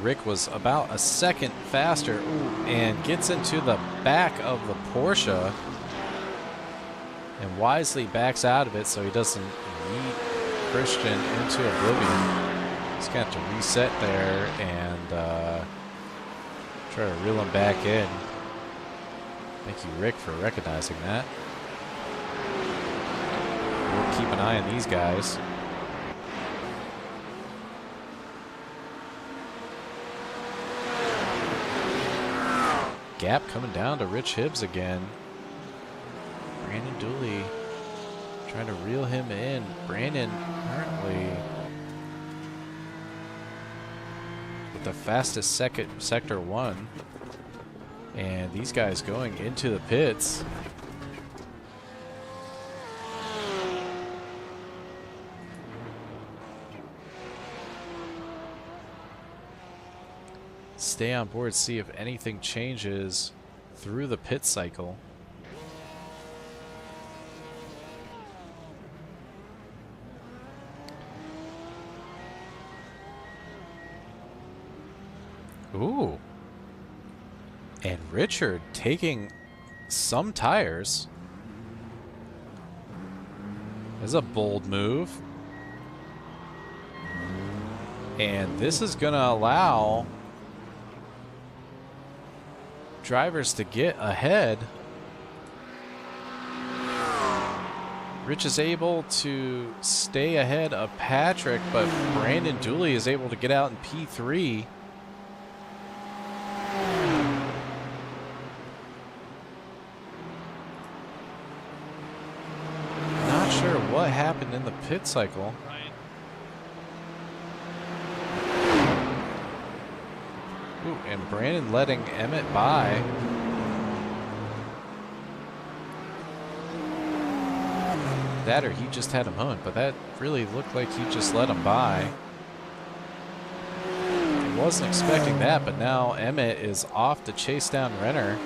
Rick was about a second faster. Ooh, and gets into the back of the Porsche and wisely backs out of it so he doesn't yeet Christian into oblivion. He's got to reset there and try to reel him back in. Thank you, Rick, for recognizing that. We'll keep an eye on these guys. Gap coming down to Rich Hibbs again. Brandon Dooley trying to reel him in. Brandon currently with the fastest sector 1. And these guys going into the pits. Stay on board, see if anything changes through the pit cycle. Ooh. And Richard taking some tires. That's a bold move. And this is going to allow drivers to get ahead. Rich is able to stay ahead of Patrick, but Brandon Dooley is able to get out in P3. Not sure what happened in the pit cycle. Ooh, and Brandon letting Emmett by. That or he just had him owned, but that really looked like he just let him by. I wasn't expecting that, but now Emmett is off to chase down Renner.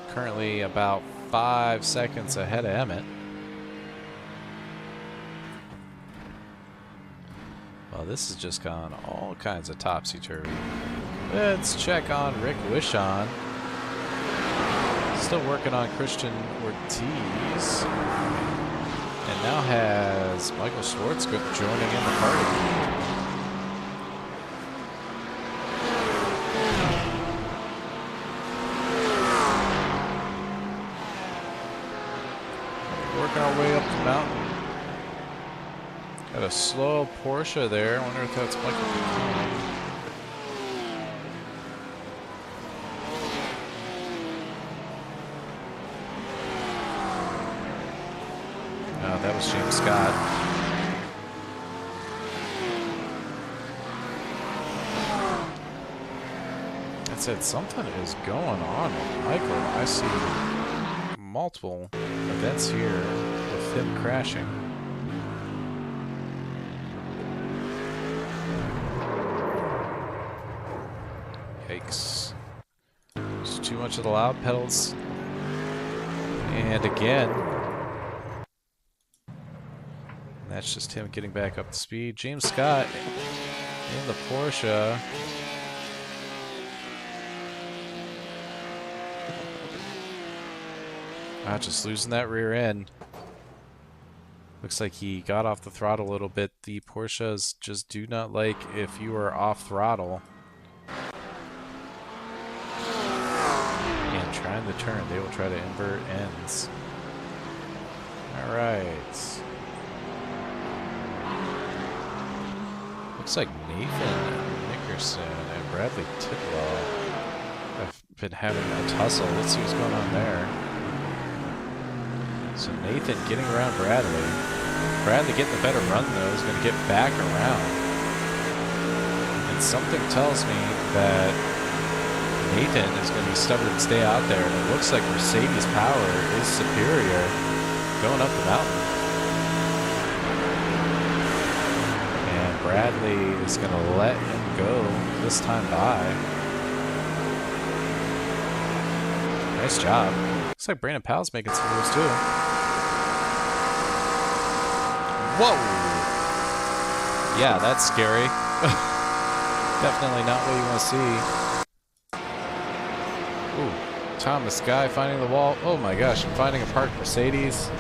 Currently about 5 seconds ahead of Emmett. Well, this has just gone all kinds of topsy-turvy. Let's check on Rick Wishon. Still working on Christian Ortiz. And now has Michael Schwartz joining in the party. Working our way up the mountain. Got a slow Porsche there. I wonder if that's Michael Pokornyi. Oh, that was James Scott. said, something is going on with Michael. I see multiple events here with him crashing. Yikes. There's too much of the loud pedals. And again, that's just him getting back up to speed. James Scott in the Porsche. Just losing that rear end. Looks like he got off the throttle a little bit. The Porsches just do not like if you are off throttle and trying to turn. They will try to invert ends. All right. Looks like Nathan Nickerson and Bradley Tidwell have been having a tussle. Let's see what's going on there. So Nathan getting around Bradley. Bradley getting the better run, though, is going to get back around. And something tells me that Nathan is going to be stubborn and stay out there. And it looks like Mercedes' power is superior going up the mountain. And Bradley is going to let him go this time by. Nice job. Looks like Brandon Powell's making some moves, too. Whoa! Yeah, that's scary. Definitely not what you want to see. Ooh, Thomas Guy finding the wall. Oh my gosh, I'm finding a parked Mercedes.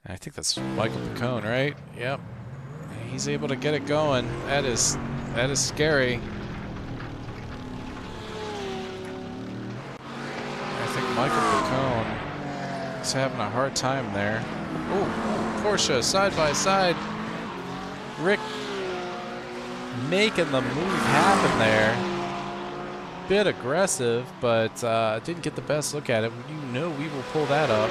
I think that's Michael Pokornyi, right? Yep. He's able to get it going. That is scary. I think Michael Pokornyi is having a hard time there. Oh, Porsche side by side. Rick making the move happen there. Bit aggressive, but didn't get the best look at it. You know we will pull that up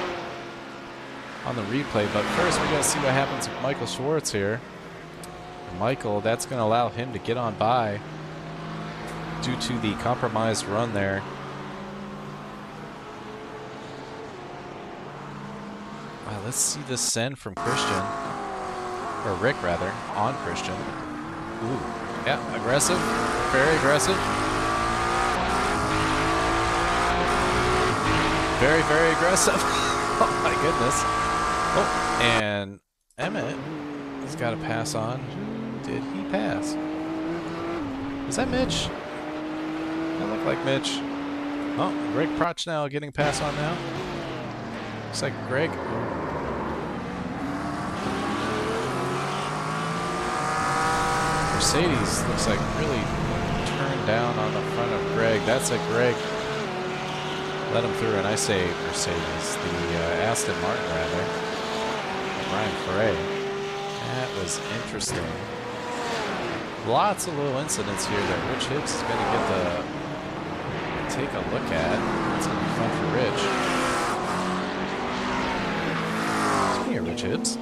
on the replay. But first, we got to see what happens with Michael Schwartz here. Michael, that's going to allow him to get on by due to the compromised run there. Let's see this send from Christian, or Rick rather, on Christian. Ooh, yeah, aggressive, very aggressive. Very, very aggressive. Oh my goodness. Oh, and Emmett has got to pass on. Did he pass? Is that Mitch? That looked like Mitch. Oh, Greg Prochnell getting passed on now. Looks like Greg. Mercedes looks like really turned down on the front of Greg. That's a Greg. Let him through, and I say Mercedes, the Aston Martin rather. Ryan Frey. That was interesting. Lots of little incidents here that Rich Hibbs is going to get to take a look at. It's going to be fun for Rich. Come here, Rich Hibbs.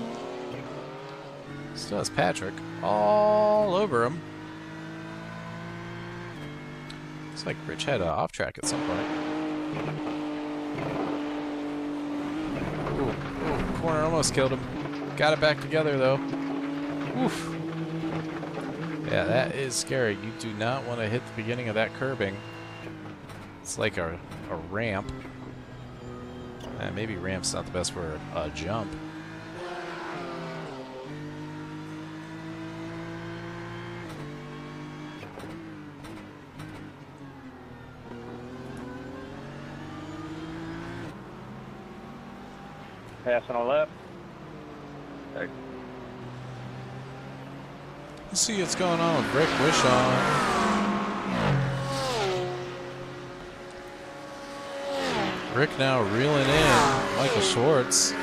Still has Patrick all over him. Looks like Rich had an off track at some point. Ooh, corner almost killed him. Got it back together though. Oof. Yeah, that is scary. You do not want to hit the beginning of that curbing. It's like a ramp. Maybe ramp's not the best word. A jump. Passing on left. Okay. Let's see what's going on with Rick Wishaw. Rick now reeling in Michael Schwartz,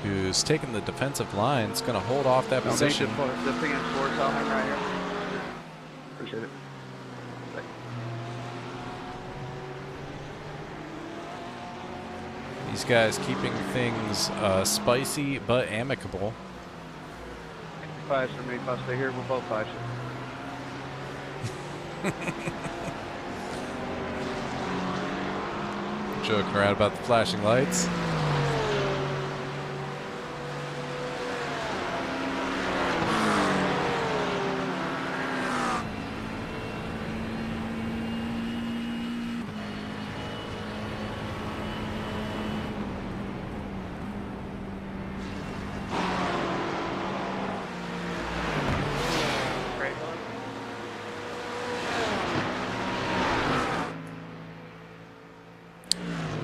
who's taking the defensive line. It's going to hold off that position. This thing is Schwartz on him right here. Appreciate it. These guys keeping things spicy but amicable. fives for me. If I stay here, we're both fives. Joking around about the flashing lights.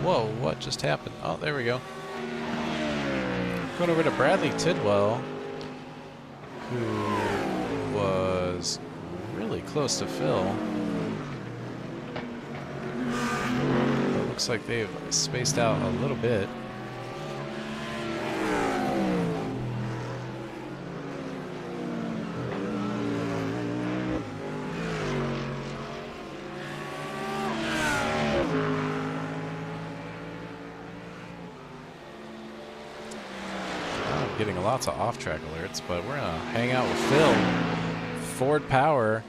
Whoa, what just happened? Oh, there we go. Going over to Bradley Tidwell, who was really close to Phil. It looks like they've spaced out a little bit. Getting lots of off-track alerts, but we're gonna hang out with Phil. Ford Power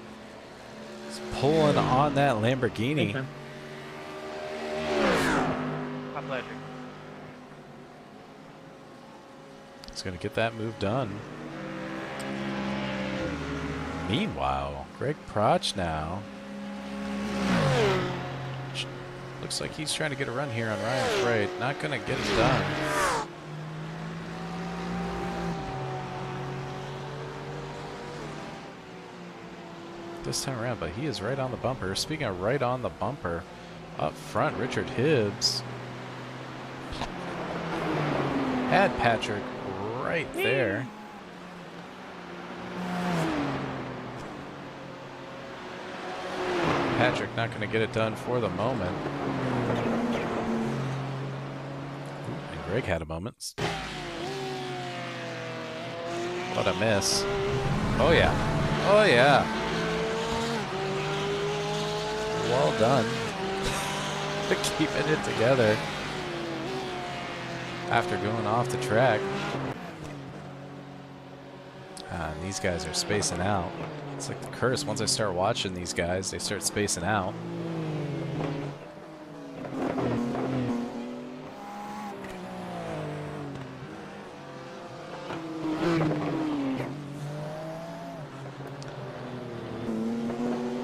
is pulling on that Lamborghini. My pleasure. He's gonna get that move done. Meanwhile, Greg Proch now. Looks like he's trying to get a run here on Ryan Freight. Not gonna get it done. This time around, but he is right on the bumper. Speaking of right on the bumper, up front, Richard Hibbs had Patrick right there. Patrick not going to get it done for the moment. And Greg had a moment. What a miss. Oh yeah. Oh yeah. Well done. Keeping it together after going off the track. And these guys are spacing out. It's like the curse. Once I start watching these guys, they start spacing out.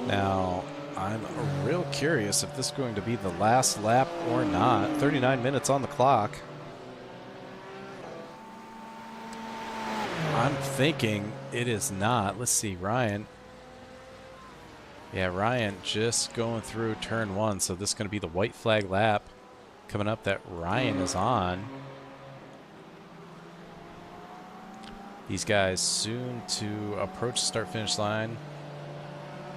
Now, I'm real curious if this is going to be the last lap or not. 39 minutes on the clock. I'm thinking it is not. Let's see, Ryan. Yeah, Ryan just going through turn one, so this is going to be the white flag lap coming up that Ryan is on. These guys soon to approach the start-finish line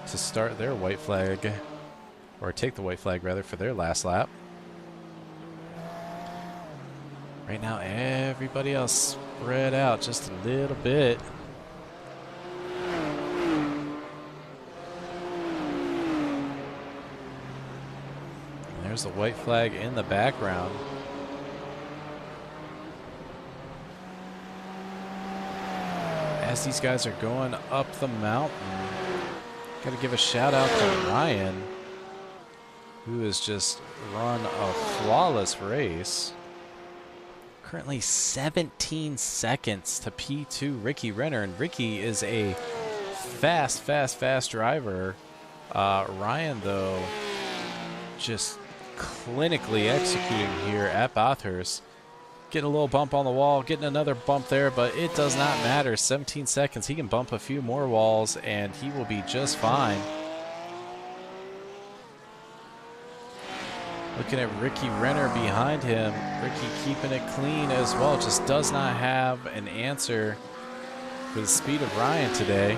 to start their white flag, or take the white flag rather, for their last lap. Right now everybody else spread out just a little bit. And there's the white flag in the background. As these guys are going up the mountain, got to give a shout out to Ryan, who has just run a flawless race. Currently 17 seconds to P2 Ricky Renner, and Ricky is a fast driver. Ryan, though, just clinically executing here at Bathurst. Getting a little bump on the wall, getting another bump there, but it does not matter. 17 seconds, he can bump a few more walls, and he will be just fine. Looking at Ricky Renner behind him. Ricky keeping it clean as well. Just does not have an answer for the speed of Ryan today.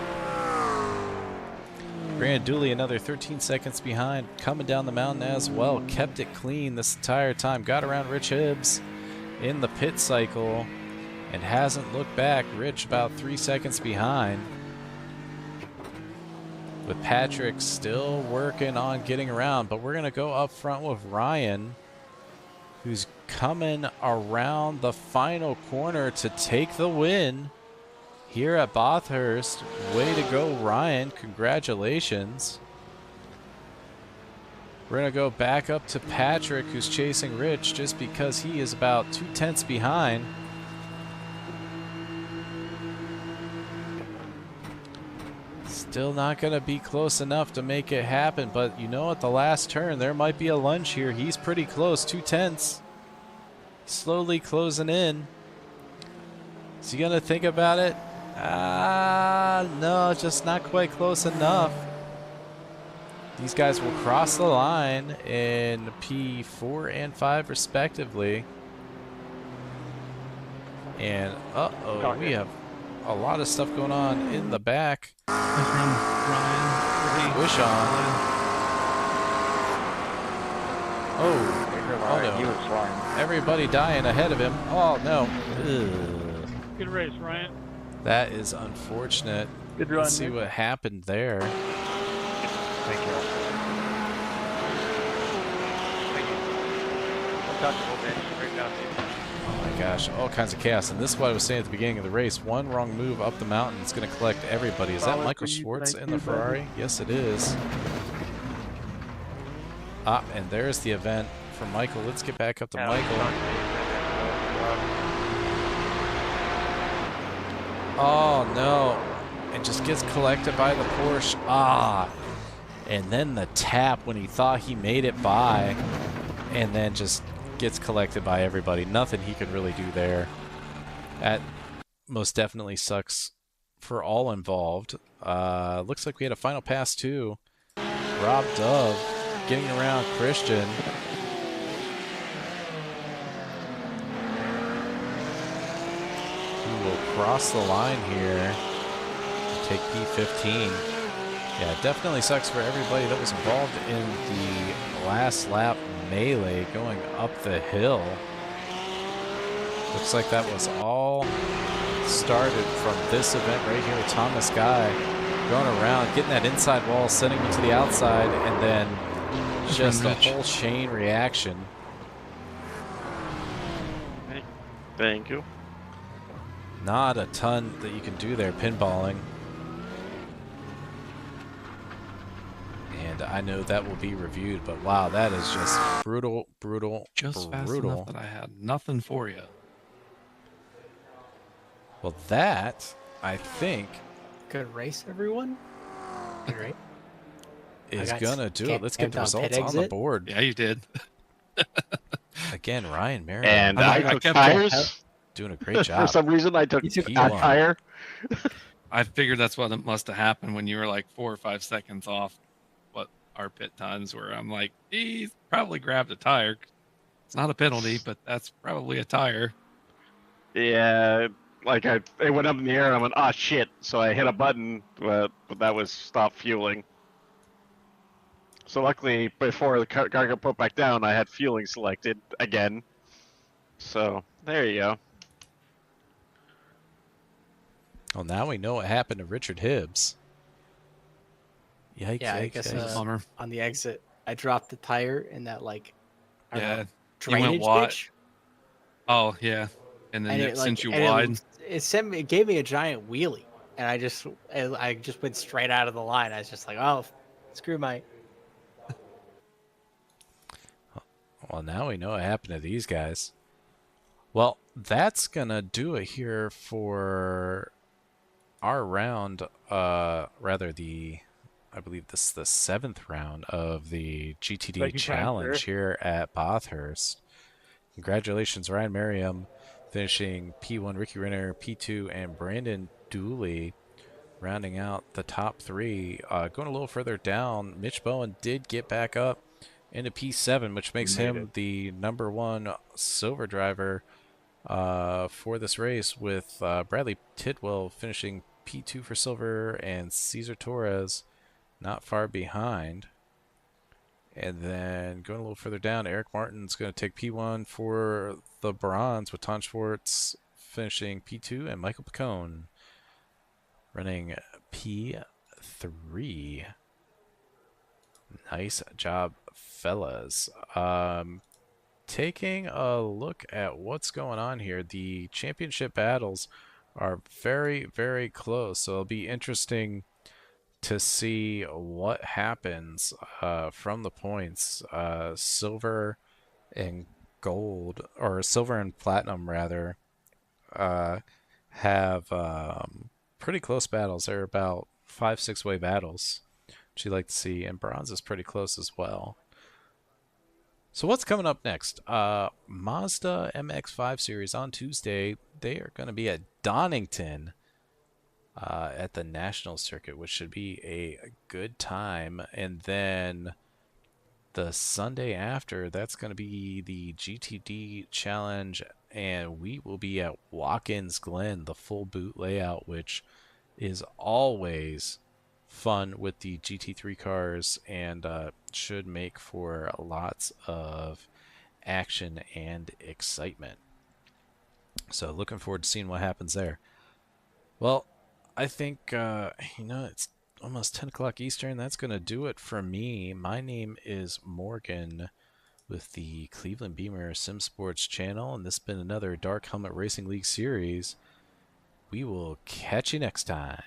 Brandon Dooley another 13 seconds behind, coming down the mountain as well. Kept it clean this entire time. Got around Rich Hibbs in the pit cycle and hasn't looked back. Rich about 3 seconds behind, with Patrick still working on getting around. But we're going to go up front with Ryan, who's coming around the final corner to take the win here at Bathurst. Way to go, Ryan. Congratulations. We're going to go back up to Patrick, who's chasing Rich, just because he is about 2/10 behind. Still not going to be close enough to make it happen, but you know, at the last turn, there might be a lunge here. He's pretty close, 2/10. Slowly closing in. Is he going to think about it? No, just not quite close enough. These guys will cross the line in P4 and 5 respectively. And uh-oh, we have a lot of stuff going on in the back. Nice run, Ryan. Wish on. Oh, Ryan, he no. was flying. Everybody dying ahead of him. Oh, no. Ugh. Good race, Ryan. That is unfortunate. Good run. Let's see Nick. what happened there. Thank you. Thank you. Untouchable, man. Great job, team. Oh my gosh, all kinds of chaos. And this is what I was saying at the beginning of the race. One wrong move up the mountain is going to collect everybody. Is that Solid Michael for you, Schwartz thank in the you, buddy. Ferrari? Yes, it is. Ah, and there's the event for Michael. Let's get back up to Michael. Oh no, and just gets collected by the Porsche. Ah, and then the tap when he thought he made it by, and then just gets collected by everybody. Nothing he could really do there. That most definitely sucks for all involved. Looks like we had a final pass too. Rob Dove getting around Christian. Who will cross the line here. Take P15. Yeah, it definitely sucks for everybody that was involved in the last lap melee going up the hill. Looks like that was all started from this event right here with Thomas Guy going around, getting that inside wall, sending it to the outside, and then just a whole chain reaction. Thank you. Not a ton that you can do there, pinballing. And I know that will be reviewed, but wow, that is just brutal, brutal, Just fast brutal. enough that I had nothing for you. Well, that, I think, Good race, everyone. Good race. is got gonna do it. Let's get the camped on results pit on the exit. board. Yeah, you did. Again, Ryan Merritt And I I took kept tires. doing a great For job. some reason, I took You took a P1. tire. I figured that's what must have happened when you were like 4 or 5 seconds off what our pit times were. I'm like, he's probably grabbed a tire. It's not a penalty, but that's probably a tire. Yeah, like it went up in the air and I went, ah, shit. So I hit a button, but that was stop fueling. So luckily, before the car got put back down, I had fueling selected again. So there you go. Well, now we know what happened to Richard Hibbs. Yikes, Yeah, I yikes, guess yikes. Bummer. on the exit, I dropped the tire in that like I don't know, Yeah. You went drainage wide. ditch. Oh, yeah. And then And it sent you and wide. it gave me a giant wheelie, and I just went straight out of the line. I was just like, oh, screw my. Well, now we know what happened to these guys. Well, that's gonna do it here for our round. Rather I believe this is the 7th round of the GTD Thank you, challenge Frank, here at Bathurst. Congratulations, Ryan Merriam finishing P1, Ricky Renner, P2, and Brandon Dooley rounding out the top 3. Going a little further down, Mitch Bowen did get back up into P7, which makes him the #1 silver driver for this race, with Bradley Tidwell finishing P2 for silver and Cesar Torres not far behind. And then going a little further down, Eric Martin's going to take P1 for the bronze, with Ton Schwartz finishing P2 and Michael Picone running P3. Nice job, fellas. Taking a look at what's going on here, the championship battles are very, very close. So it'll be interesting to see what happens from the points. Silver and gold, or silver and platinum rather, have pretty close battles. They're about 5-6 way battles, which you like to see, and bronze is pretty close as well. So what's coming up next? Mazda MX-5 Series on Tuesday. They are going to be at Donington at the National Circuit, which should be a good time. And then the Sunday after, that's going to be the GTD Challenge, and we will be at Watkins Glen, the full boot layout, which is always fun with the GT3 cars and should make for lots of action and excitement. So looking forward to seeing what happens there. Well, I think, it's almost 10 o'clock Eastern. That's going to do it for me. My name is Morgan with the Cleveland Beamer Sim Sports channel, and this has been another Dark Helmet Racing League series. We will catch you next time.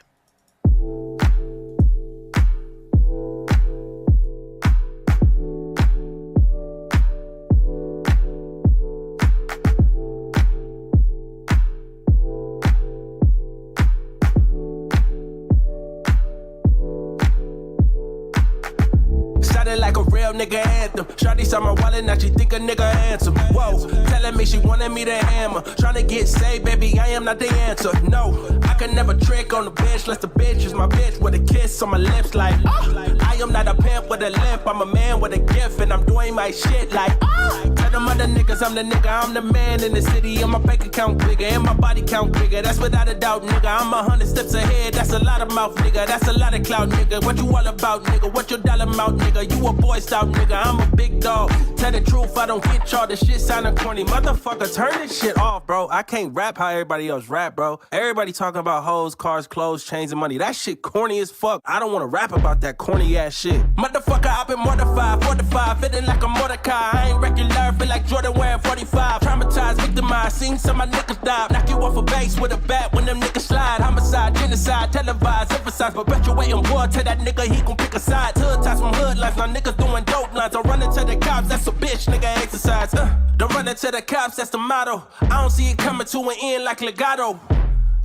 Like a real nigga anthem. Shawty saw my wallet, now she think a nigga handsome. Whoa, telling me she wanted me to hammer. Trying to get saved, baby, I am not the answer. No, I can never trick on the bitch, unless the bitch is my bitch with a kiss on my lips. Like, I am not a pimp with a limp, I'm a man with a gift, and I'm doing my shit like, tell them other niggas I'm the nigga, I'm the man in the city, and my bank account bigger, and my body count bigger. That's without a doubt, nigga. I'm 100 steps ahead, that's a lot of mouth, nigga. That's a lot of clout, nigga. What you all about, nigga? What your dollar amount, nigga? You a boy scout, nigga. I'm a big dog. Tell the truth, I don't get y'all. This shit sounding corny. Motherfucker, turn this shit off, bro. I can't rap how everybody else rap, bro. Everybody talking about hoes, cars, clothes, chains, and money. That shit corny as fuck. I don't want to rap about that corny ass shit. Motherfucker, I've been mortified, fortified, feeling like a Mordecai. I ain't regular, feel like Jordan wearing 45. Traumatized, victimized, seen some of my niggas die. Knock you off a base with a bat when them niggas slide. Homicide, genocide, televised, emphasize, perpetuating war. Tell that nigga he gon' pick a side. Hood ties from hood lines, now niggas doing dope lines. I'm running to the cops, that's a bitch, nigga exercise. Don't run into the cops, that's the motto. I don't see it coming to an end like legato.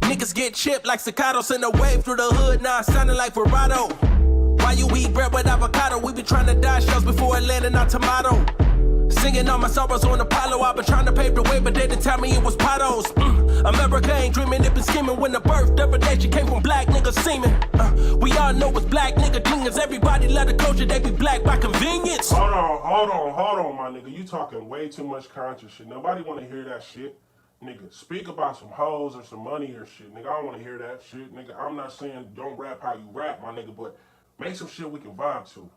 Niggas get chipped like staccato, send a wave through the hood, now it's sounding like Verado. Why you eat bread with avocado? We be trying to dodge shells before it landing on tomato. Singing all my sorrows on Apollo. I've been trying to pave the way, but they didn't tell me it was potholes. America ain't dreaming, it been scheming. When the birth definition came from black niggas seeming. We all know it's black nigga genius. Everybody love the culture, they be black by convenience. Hold on, my nigga. You talking way too much conscious shit. Nobody wanna hear that shit. Nigga, speak about some hoes or some money or shit. Nigga, I don't wanna hear that shit. Nigga, I'm not saying don't rap how you rap, my nigga, but make some shit we can vibe to.